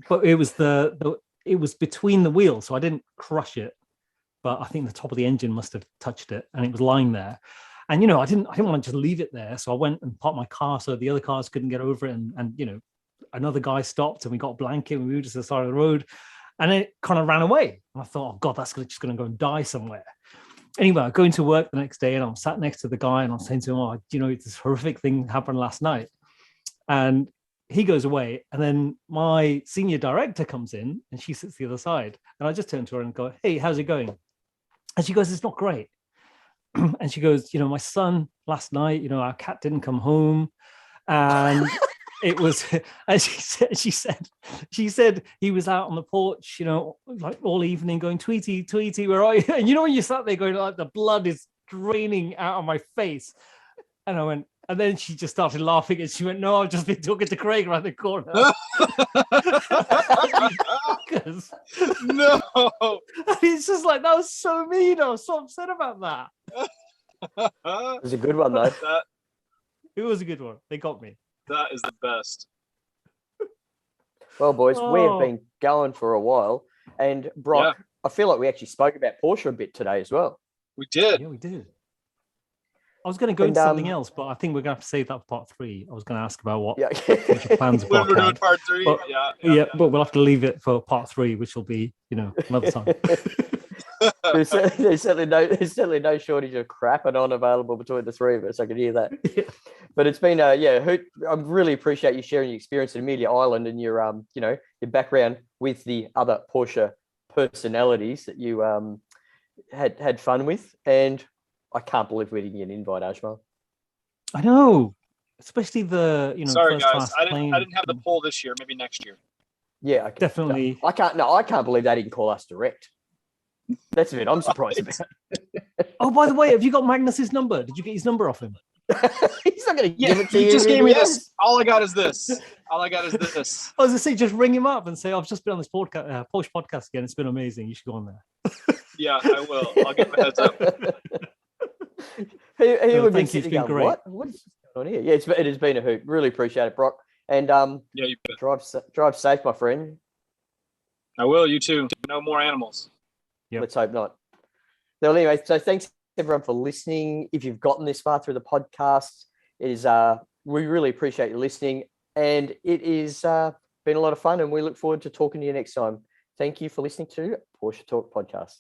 But it was it was between the wheels, so I didn't crush it. But I think the top of the engine must have touched it, and it was lying there. And I didn't want to just leave it there, so I went and parked my car so the other cars couldn't get over it. And another guy stopped, and we got a blanket, and we moved to the side of the road, and it kind of ran away. And I thought, oh god, that's just going to go and die somewhere. Anyway, I go into work the next day, and I'm sat next to the guy, and I'm saying to him, oh, this horrific thing happened last night, and he goes away, and then my senior director comes in, and she sits the other side, and I just turn to her and go, hey, how's it going? And she goes, it's not great. And she goes, my son last night, our cat didn't come home, and it was, and she said he was out on the porch, like all evening going, Tweety, where are you? And when you sat there going, like, the blood is draining out of my face. And I went, and then she just started laughing, and she went, no, I've just been talking to Craig around the corner. No. And it's just like, that was so mean. I was so upset about that. It was a good one, though. It was a good one. They got me. That is the best. Well, boys, we have Oh. been going for a while. And Brock, I feel like we actually spoke about Porsche a bit today as well. We did. Yeah, we did. I was going to go into something else, but I think we're going to have to save that for part 3. I was going to ask about what future plans When we're Brock doing had. part 3. But- Yeah. But we'll have to leave it for part 3, which will be, another time. there's certainly no shortage of crapping on available between the three of us. I can hear that. Yeah. But it's been I really appreciate you sharing your experience at Amelia Island and your your background with the other Porsche personalities that you had fun with. And I can't believe we didn't get an invite, Ajmal. I know, especially the Sorry, first guys. class I plane. didn't have the poll this year. Maybe next year. Yeah, okay. Definitely. I can't believe they didn't call us direct. That's a bit I'm surprised about. Oh, by the way, have you got Magnus's number? Did you get his number off him? He's not going to Yeah, give it to you you. just gave me yes. this. All I got is this. All I got is this. I was going to say, just ring him up and say, I've just been on this podcast, Porsche podcast again. It's been amazing. You should go on there. Yeah, I will. I'll give him a heads up. He No, would be thank you. sitting It's been going, great. What is going on here? Yeah, it has been a hoot. Really appreciate it, Brock. And Yeah, you bet. drive safe, my friend. I will. You too. No more animals. Yep. Let's hope not. So anyway, so thanks everyone for listening. If you've gotten this far through the podcast, it is we really appreciate you listening, and it is been a lot of fun, and we look forward to talking to you next time. Thank you for listening to Porsche Talk Podcast.